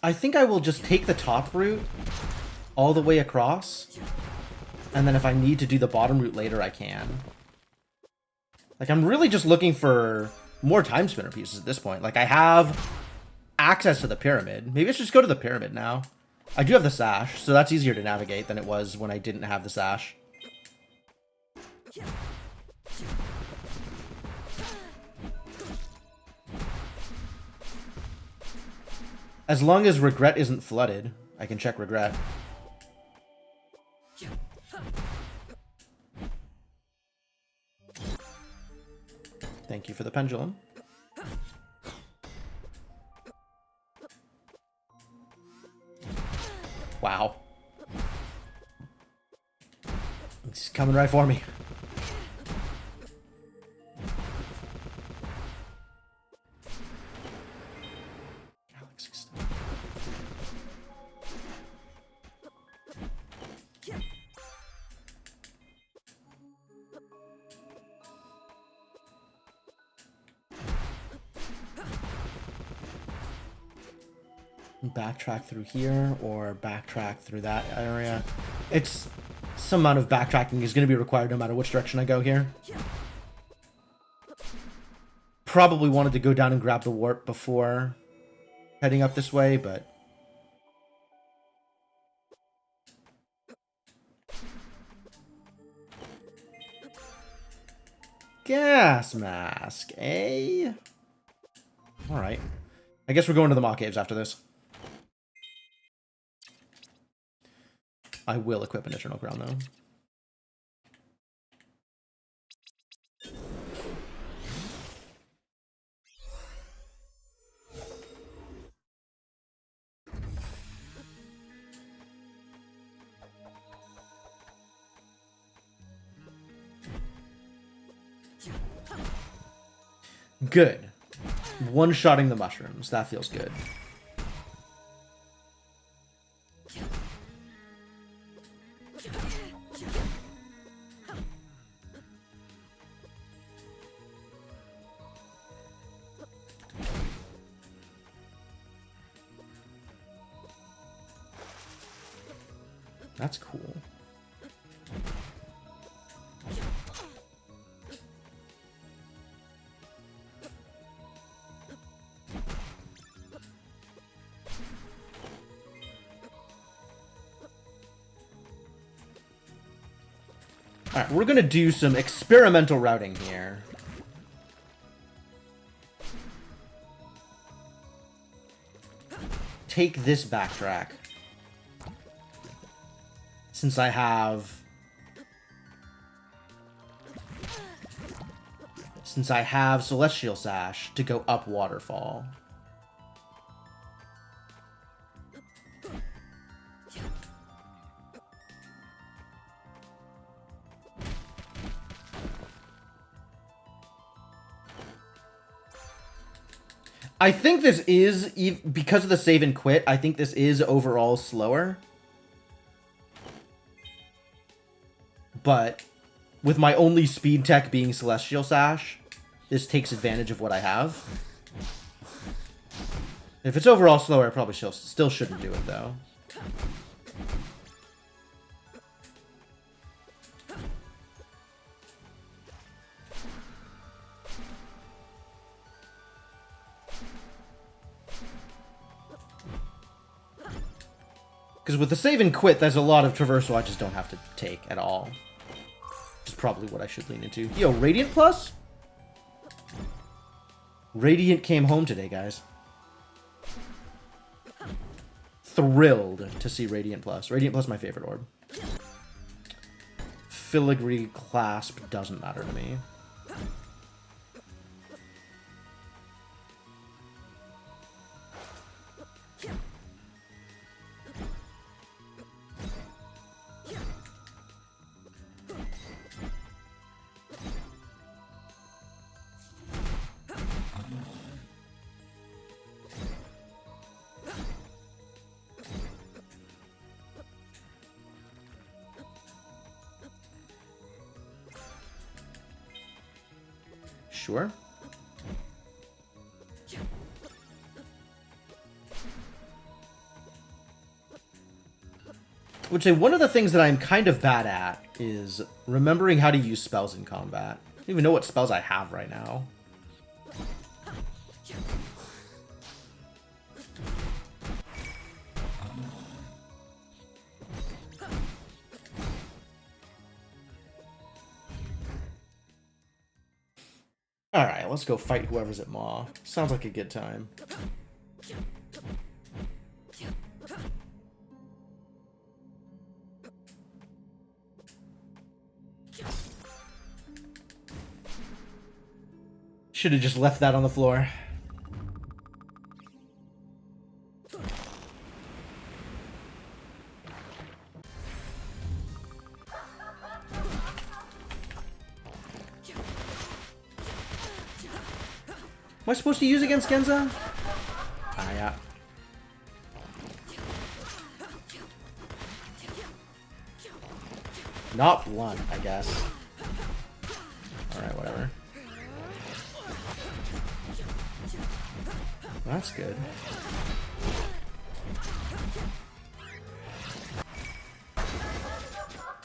I think I will just take the top route all the way across, and then if I need to do the bottom route later, I can. Like, I'm really just looking for more Timespinner pieces at this point. Like, I have access to the pyramid. Maybe I should just go to the pyramid now. I do have the sash, so that's easier to navigate than it was when I didn't have the sash. As long as regret isn't flooded, I can check regret. Thank you for the pendulum. Wow. He's coming right for me. Galaxy stuff. Backtrack through here or backtrack through that area. It's some amount of backtracking is going to be required no matter which direction I go here. Probably wanted to go down and grab the warp before heading up this way, but gas mask, eh? Alright. I guess we're going to the Maw Caves after this. I will equip an Eternal Crown, though. Good. One-shotting the mushrooms. That feels good. That's cool. Alright, we're gonna do some experimental routing here. Take this backtrack. Since I have Celestial Sash to go up Waterfall. I think this is, because of the save and quit, I think this is overall slower. But with my only speed tech being Celestial Sash, this takes advantage of what I have. If it's overall slower, I probably still shouldn't do it, though. Because with the save and quit, there's a lot of traversal I just don't have to take at all. Which is probably what I should lean into. Yo, Radiant Plus? Radiant came home today, guys. Thrilled to see Radiant Plus. Radiant Plus, my favorite orb. Filigree Clasp doesn't matter to me. Sure. I would say one of the things that I'm kind of bad at is remembering how to use spells in combat. I don't even know what spells I have right now. let's go fight whoever's at Maw. Sounds like a good time. Should have just left that on the floor. Am I supposed to use against Genza? Ah, yeah. Not blunt, I guess. Alright, whatever. That's good.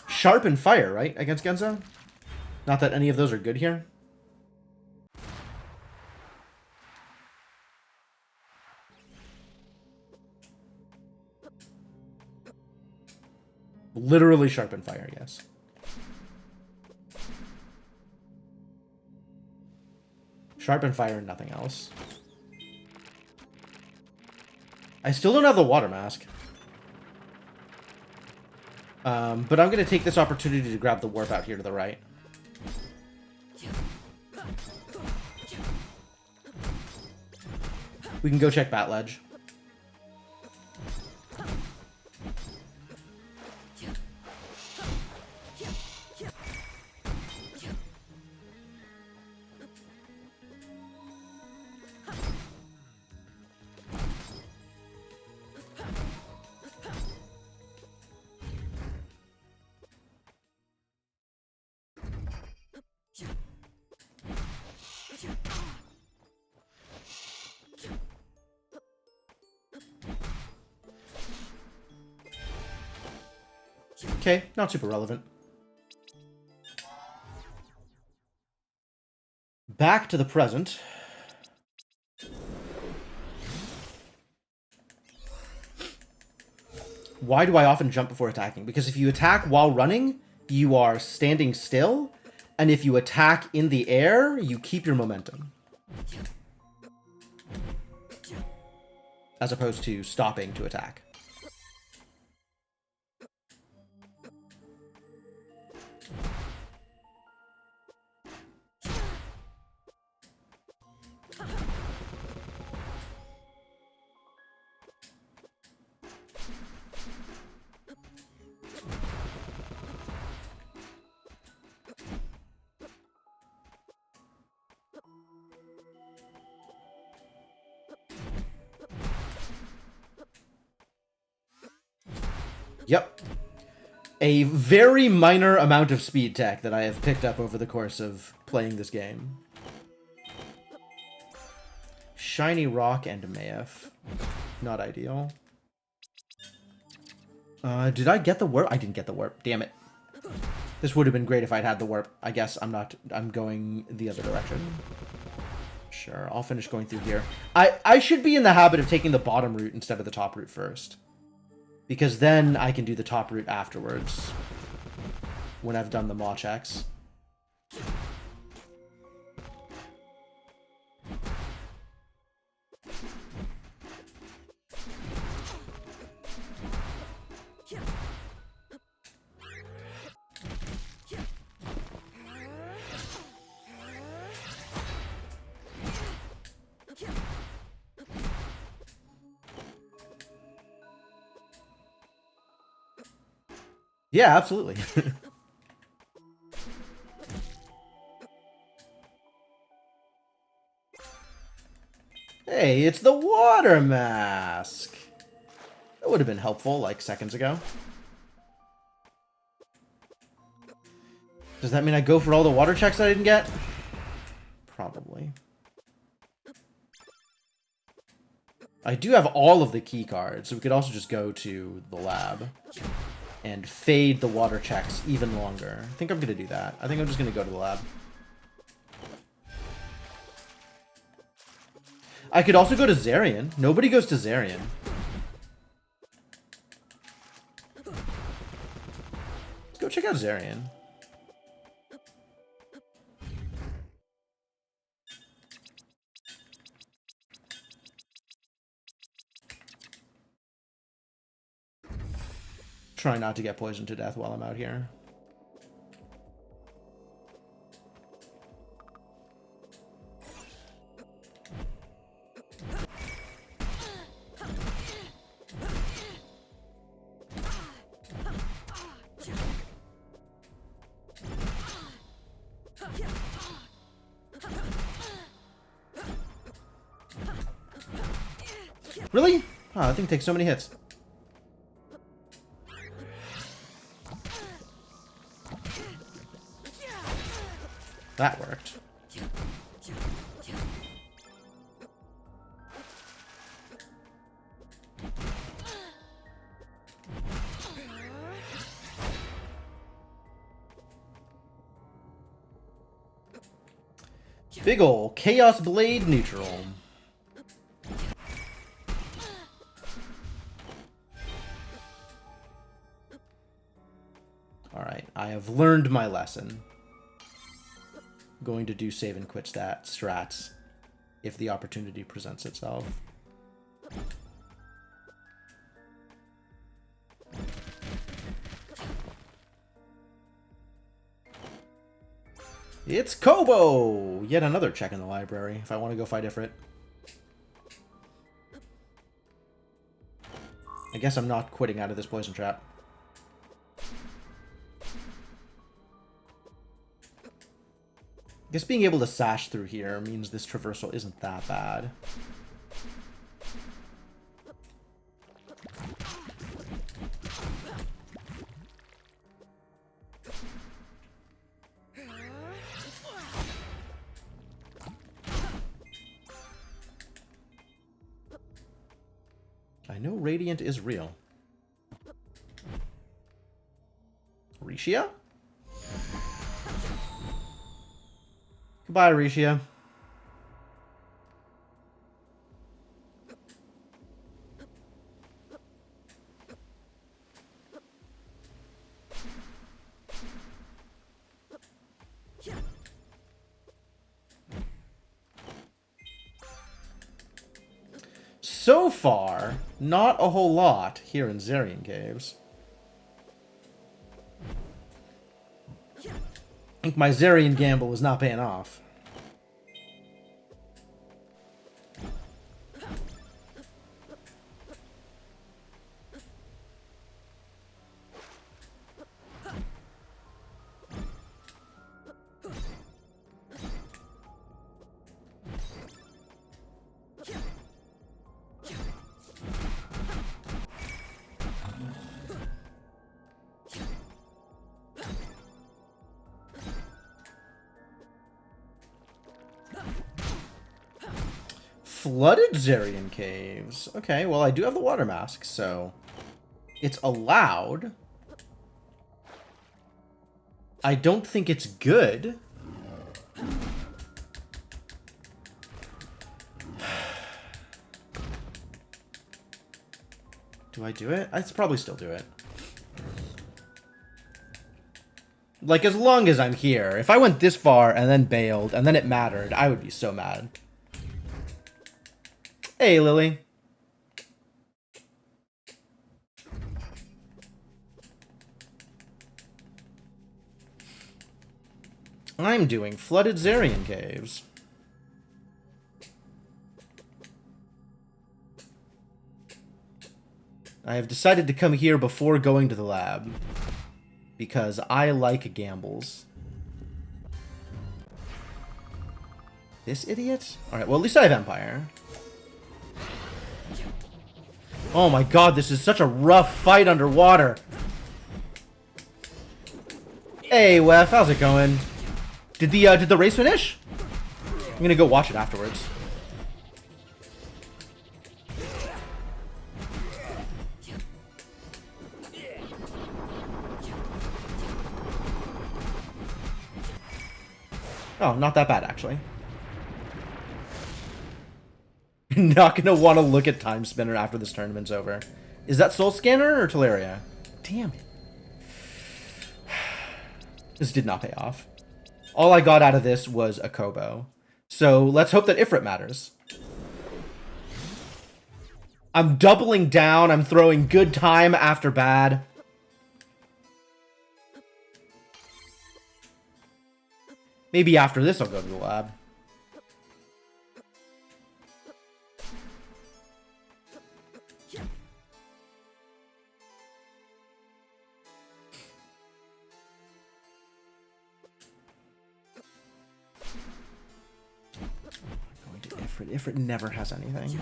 Sharp and fire, right? Against Genza? Not that any of those are good here. Literally sharp and fire, yes. Sharp and fire and nothing else. I still don't have the water mask. But I'm going to take this opportunity to grab the warp out here to the right. We can go check Bat Ledge. Okay, not super relevant. Back to the present. Why do I often jump before attacking? Because if you attack while running, you are standing still. And if you attack in the air, you keep your momentum. As opposed to stopping to attack. Yep. A very minor amount of speed tech that I have picked up over the course of playing this game. Shiny Rock and Mayef. Not ideal. Did I get the warp? I didn't get the warp. Damn it. This would have been great if I'd had the warp. I guess I'm not. I'm going the other direction. Sure, I'll finish going through here. I should be in the habit of taking the bottom route instead of the top route first. Because then I can do the top route afterwards. When I've done the maw checks. Yeah, absolutely. Hey, it's the water mask. That would have been helpful, like, seconds ago. Does that mean I go for all the water checks that I didn't get? Probably. I do have all of the key cards, so we could also just go to the lab and fade the water checks even longer. I think I'm going to do that. I think I'm just going to go to the lab. I could also go to Zarian. Nobody goes to Zarian. Let's go check out Zarian. try not to get poisoned to death while I'm out here. Really? Oh, that thing takes so many hits. That worked. Big ol' Chaos Blade neutral. Alright, I have learned my lesson. I'm going to do save and quit strats if the opportunity presents itself. It's Kobo! Yet another check in the library, if I want to go fight Ifrit. I guess I'm not quitting out of this poison trap. I guess being able to sash through here means this traversal isn't that bad. I know Radiant is real. Rishia? Goodbye, Rishia. So far, not a whole lot here in Zarian Caves. I think my Zarian gamble is not paying off. Flooded Zarian Caves. Okay, well, I do have the water mask, so it's allowed. I don't think it's good. Do I do it? I'd probably still do it. Like, as long as I'm here. If I went this far and then bailed and then it mattered, I would be so mad. Hey, Lily. I'm doing Flooded Zarian Caves. I have decided to come here before going to the lab, because I like gambles. This idiot? Alright, well, at least I have Empire. Oh my god, this is such a rough fight underwater. Hey, Wef, how's it going? Did the race finish? I'm gonna go watch it afterwards. Oh, not that bad, actually. Not gonna want to look at Timespinner after this tournament's over. Is that Soul Scanner or Teleria? Damn it. This did not pay off. All I got out of this was a Kobo. So let's hope that Ifrit matters. I'm doubling down. I'm throwing good time after bad. Maybe after this I'll go to the lab. Going to Ifrit. Ifrit never has anything.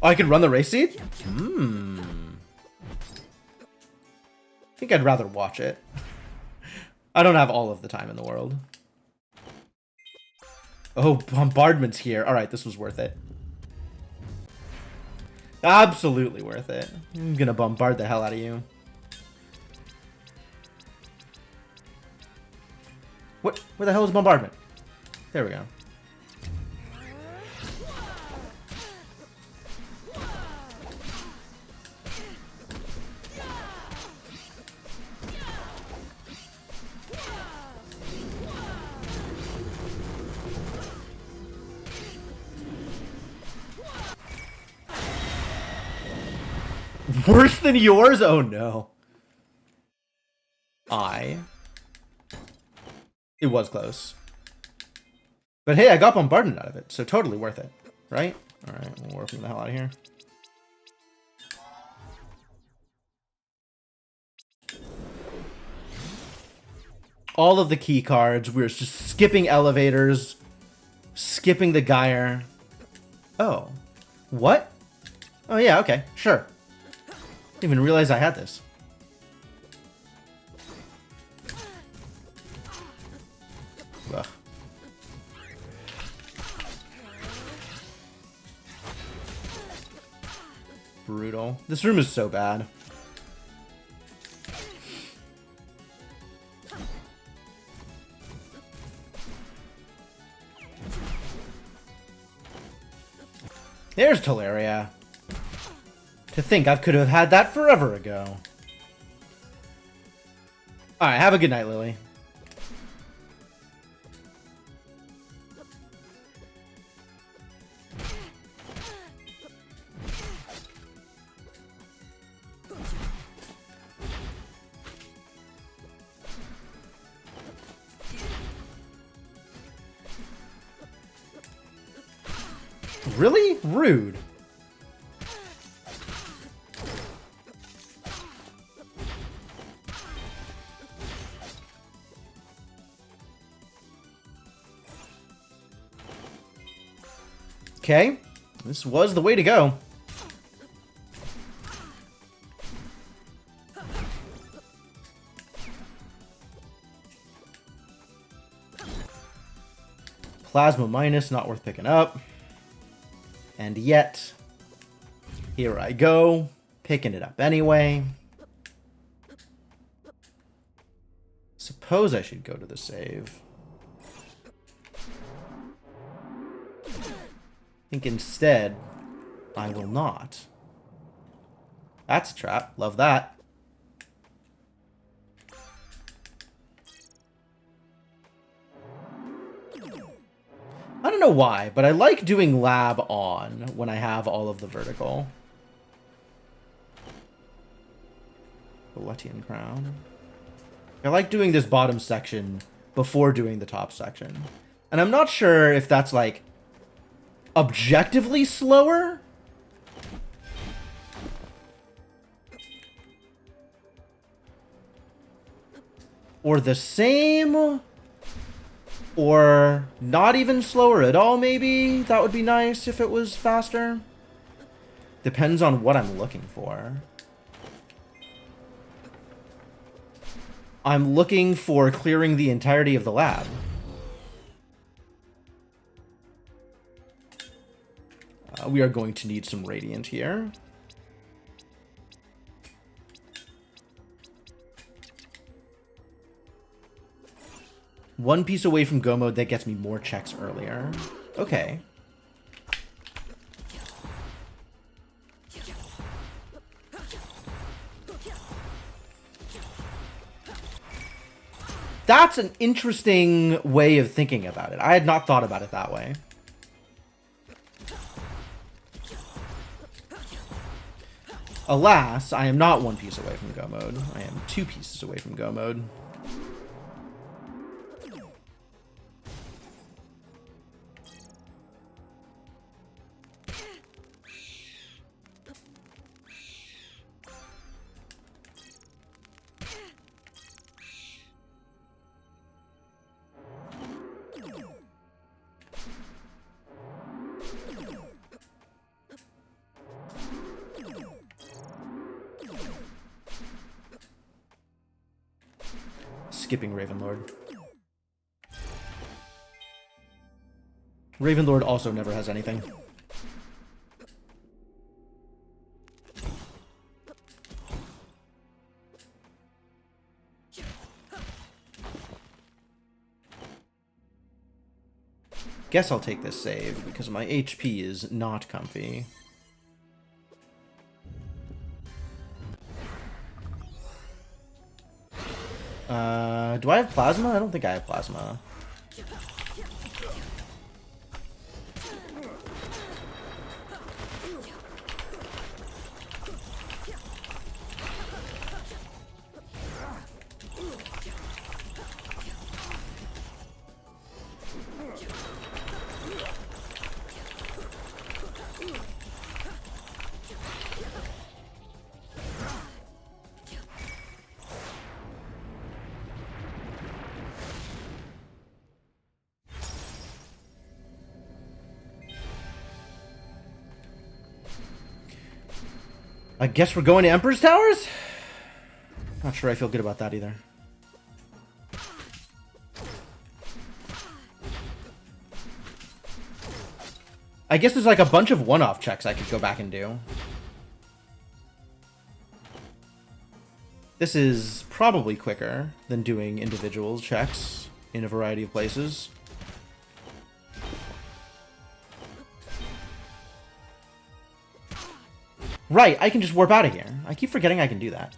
Oh, I can run the race seed? Hmm. I think I'd rather watch it. I don't have all of the time in the world. Oh, bombardment's here. Alright, this was worth it. Absolutely worth it. I'm gonna bombard the hell out of you. What? Where the hell is bombardment? There we go. Worse than yours? Oh no. It was close. But hey, I got bombardment out of it, so totally worth it. Right? Alright, we'll warp the hell out of here. All of the key cards. We're just skipping elevators. Skipping the Gyre. Oh. What? Oh yeah, okay. Sure. Didn't even realize I had this. Ugh. Brutal. This room is so bad. There's Teleria. To think I could have had that forever ago. Alright, have a good night, Lily. Really? Rude. Okay, this was the way to go. Plasma minus, not worth picking up. And yet, here I go, picking it up anyway. Suppose I should go to the save. I think instead, I will not. That's a trap. Love that. I don't know why, but I like doing lab on when I have all of the vertical. Valetian Crown. I like doing this bottom section before doing the top section. And I'm not sure if that's like objectively slower. Or the same. Or not even slower at all, maybe. That would be nice if it was faster. Depends on what I'm looking for. I'm looking for clearing the entirety of the lab. We are going to need some Radiant here. One piece away from go mode, that gets me more checks earlier. Okay. That's an interesting way of thinking about it. I had not thought about it that way. Alas, I am not one piece away from go mode. I am 2 pieces away from go mode. skipping Ravenlord. Ravenlord also never has anything. Guess I'll take this save, because my HP is not comfy. Do I have plasma? I don't think I have plasma. I guess we're going to Emperor's Towers? Not sure I feel good about that either. I guess there's like a bunch of one-off checks I could go back and do. This is probably quicker than doing individual checks in a variety of places. Right, I can just warp out of here. I keep forgetting I can do that.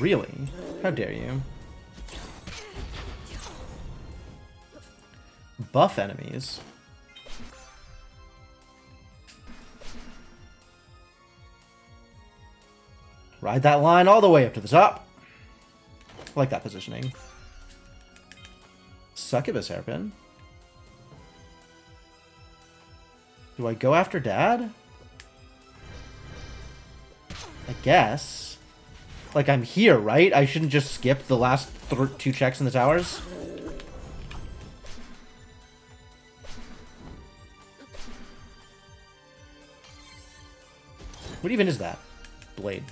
Really? How dare you? Buff enemies. Ride that line all the way up to the top. I like that positioning. Succubus hairpin. Do I go after Dad? I guess. Like, I'm here, right? I shouldn't just skip the last 2 checks in the towers? What even is that? Blade.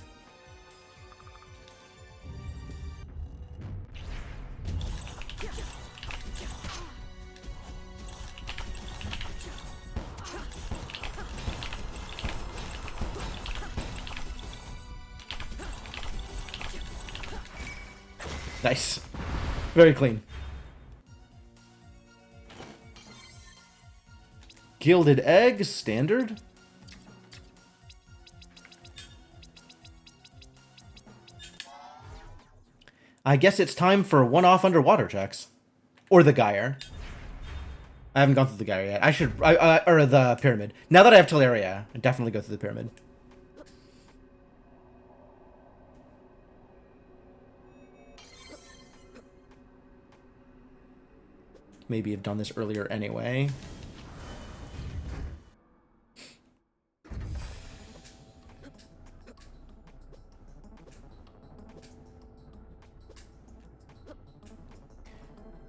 Nice. Very clean. Gilded egg, standard. I guess it's time for one-off underwater checks. Or the Gyre. I haven't gone through the Gyre yet. I should... or the Pyramid. Now that I have Teleria, I definitely go through the Pyramid. Maybe have done this earlier anyway.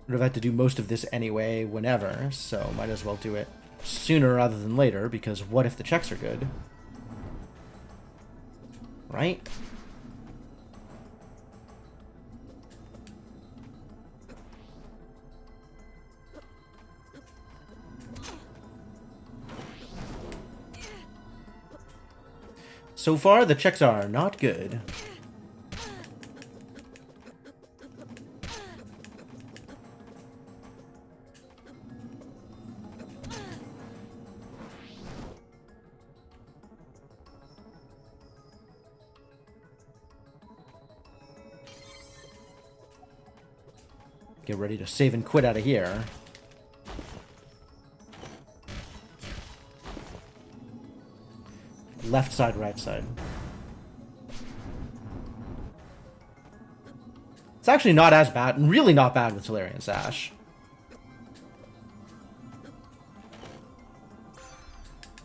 Would have had to do most of this anyway, whenever, so might as well do it sooner rather than later, because what if the checks are good? Right? So far, the checks are not good. Get ready to save and quit out of here. Left side, right side. It's actually not as bad, and really not bad with Solarian Sash.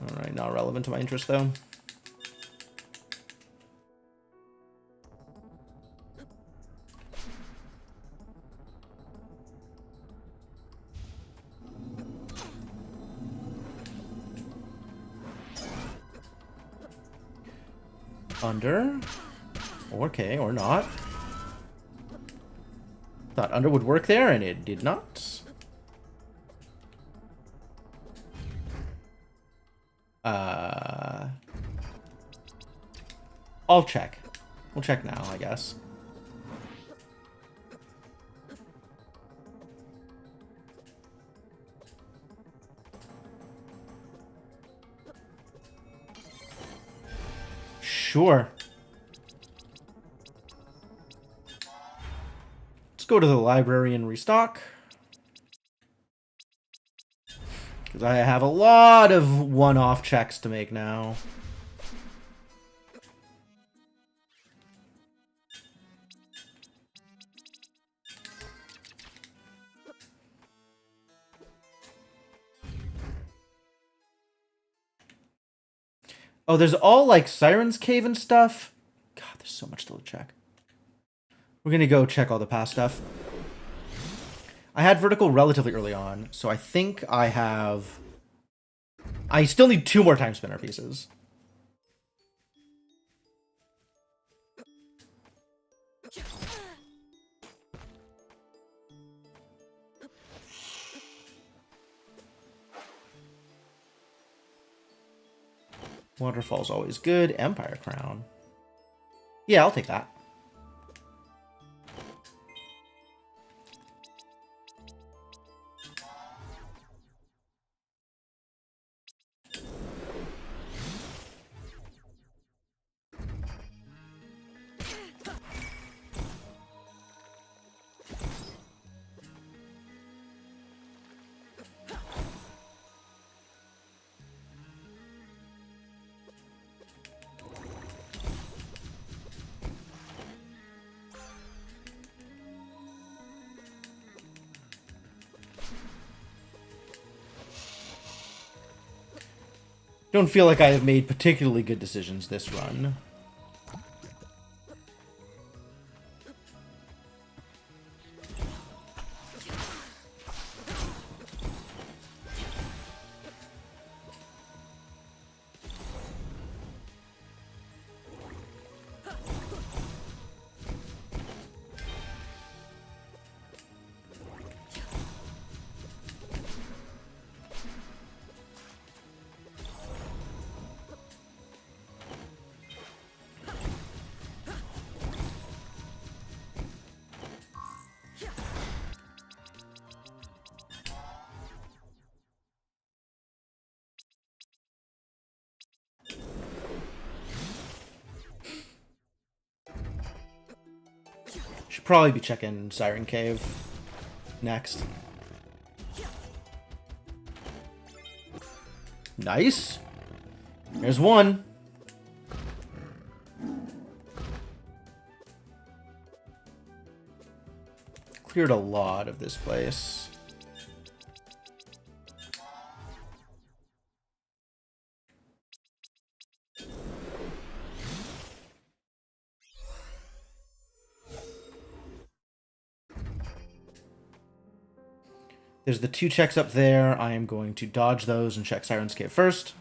Alright, not relevant to my interest, though. Under. Okay, or not. Thought under would work there, and it did not. I'll check. We'll check now, I guess. Sure. Let's go to the library and restock. Because I have a lot of one-off checks to make now. Oh, there's all, like, Siren's Cave and stuff. God, there's so much still to check. We're gonna go check all the past stuff. I had vertical relatively early on, so I think I have... I still need 2 more Timespinner pieces. Waterfall's always good. Empire Crown. Yeah, I'll take that. Don't feel like I have made particularly good decisions this run. Should probably be checking Siren Cave next. Nice. There's one. Cleared a lot of this place. There's the 2 checks up there. I am going to dodge those and check Siren's Cave first.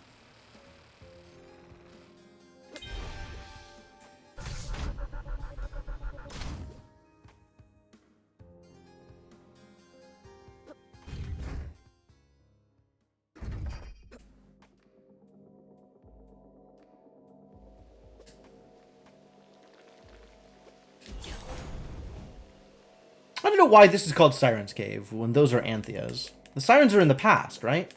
I don't know why this is called Siren's Cave when those are Anthea's. The Sirens are in the past, right?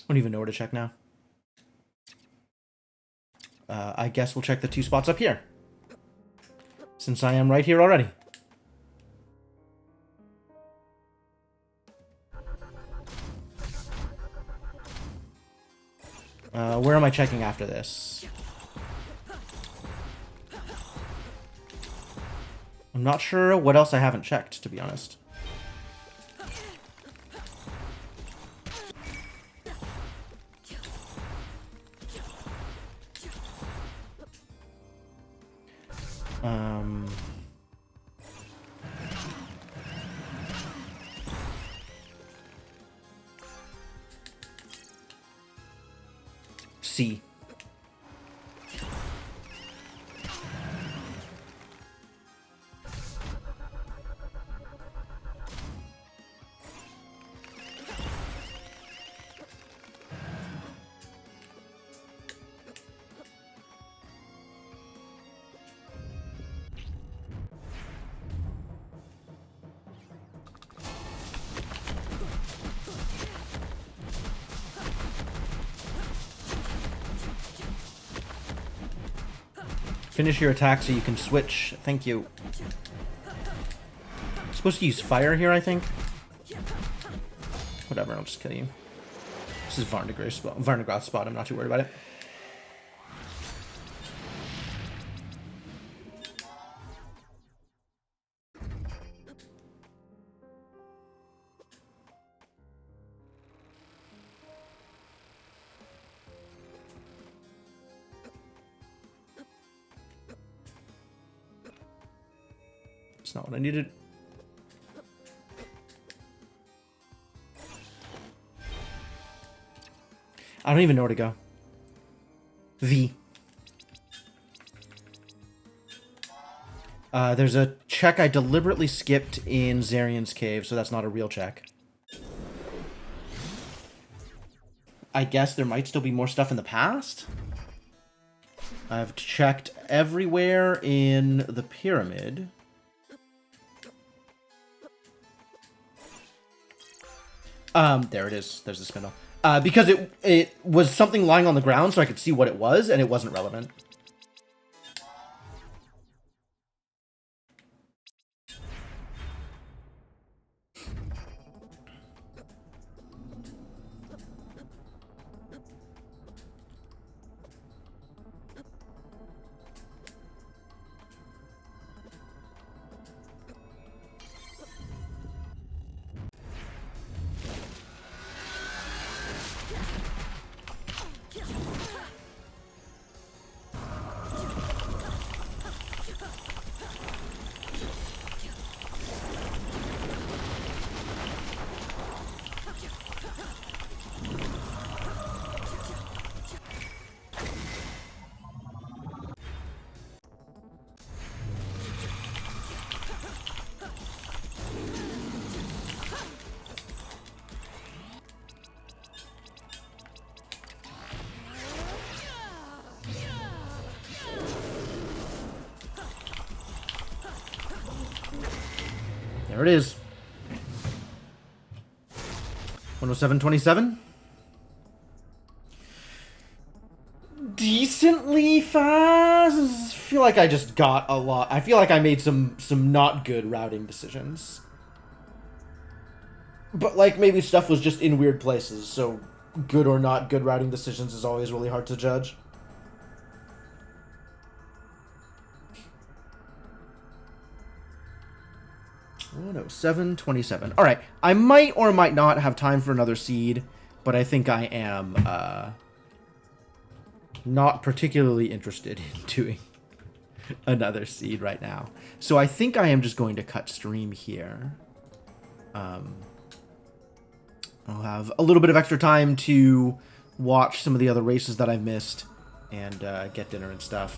don't even know where to check now. I guess we'll check the 2 spots up here, since I am right here already. Where am I checking after this? I'm not sure what else I haven't checked, to be honest. C. Finish your attack so you can switch. Thank you. I'm supposed to use fire here, I think. Whatever, I'll just kill you. This is Varnagrath's spot. I'm not too worried about it. It's not what I needed. I don't even know where to go. V. There's a check I deliberately skipped in Zarian's cave, so that's not a real check. I guess there might still be more stuff in the past? I've checked everywhere in the pyramid. There it is. There's the spindle. Because it was something lying on the ground, so I could see what it was, and it wasn't relevant. There it is. 107.27. Decently fast. I feel like I just got a lot. I feel like I made some not good routing decisions. But like maybe stuff was just in weird places, so good or not good routing decisions is always really hard to judge. Oh no, 7:27. All right, I might or might not have time for another seed, but I think I am not particularly interested in doing another seed right now. So I think I am just going to cut stream here. I'll have a little bit of extra time to watch some of the other races that I've missed and get dinner and stuff.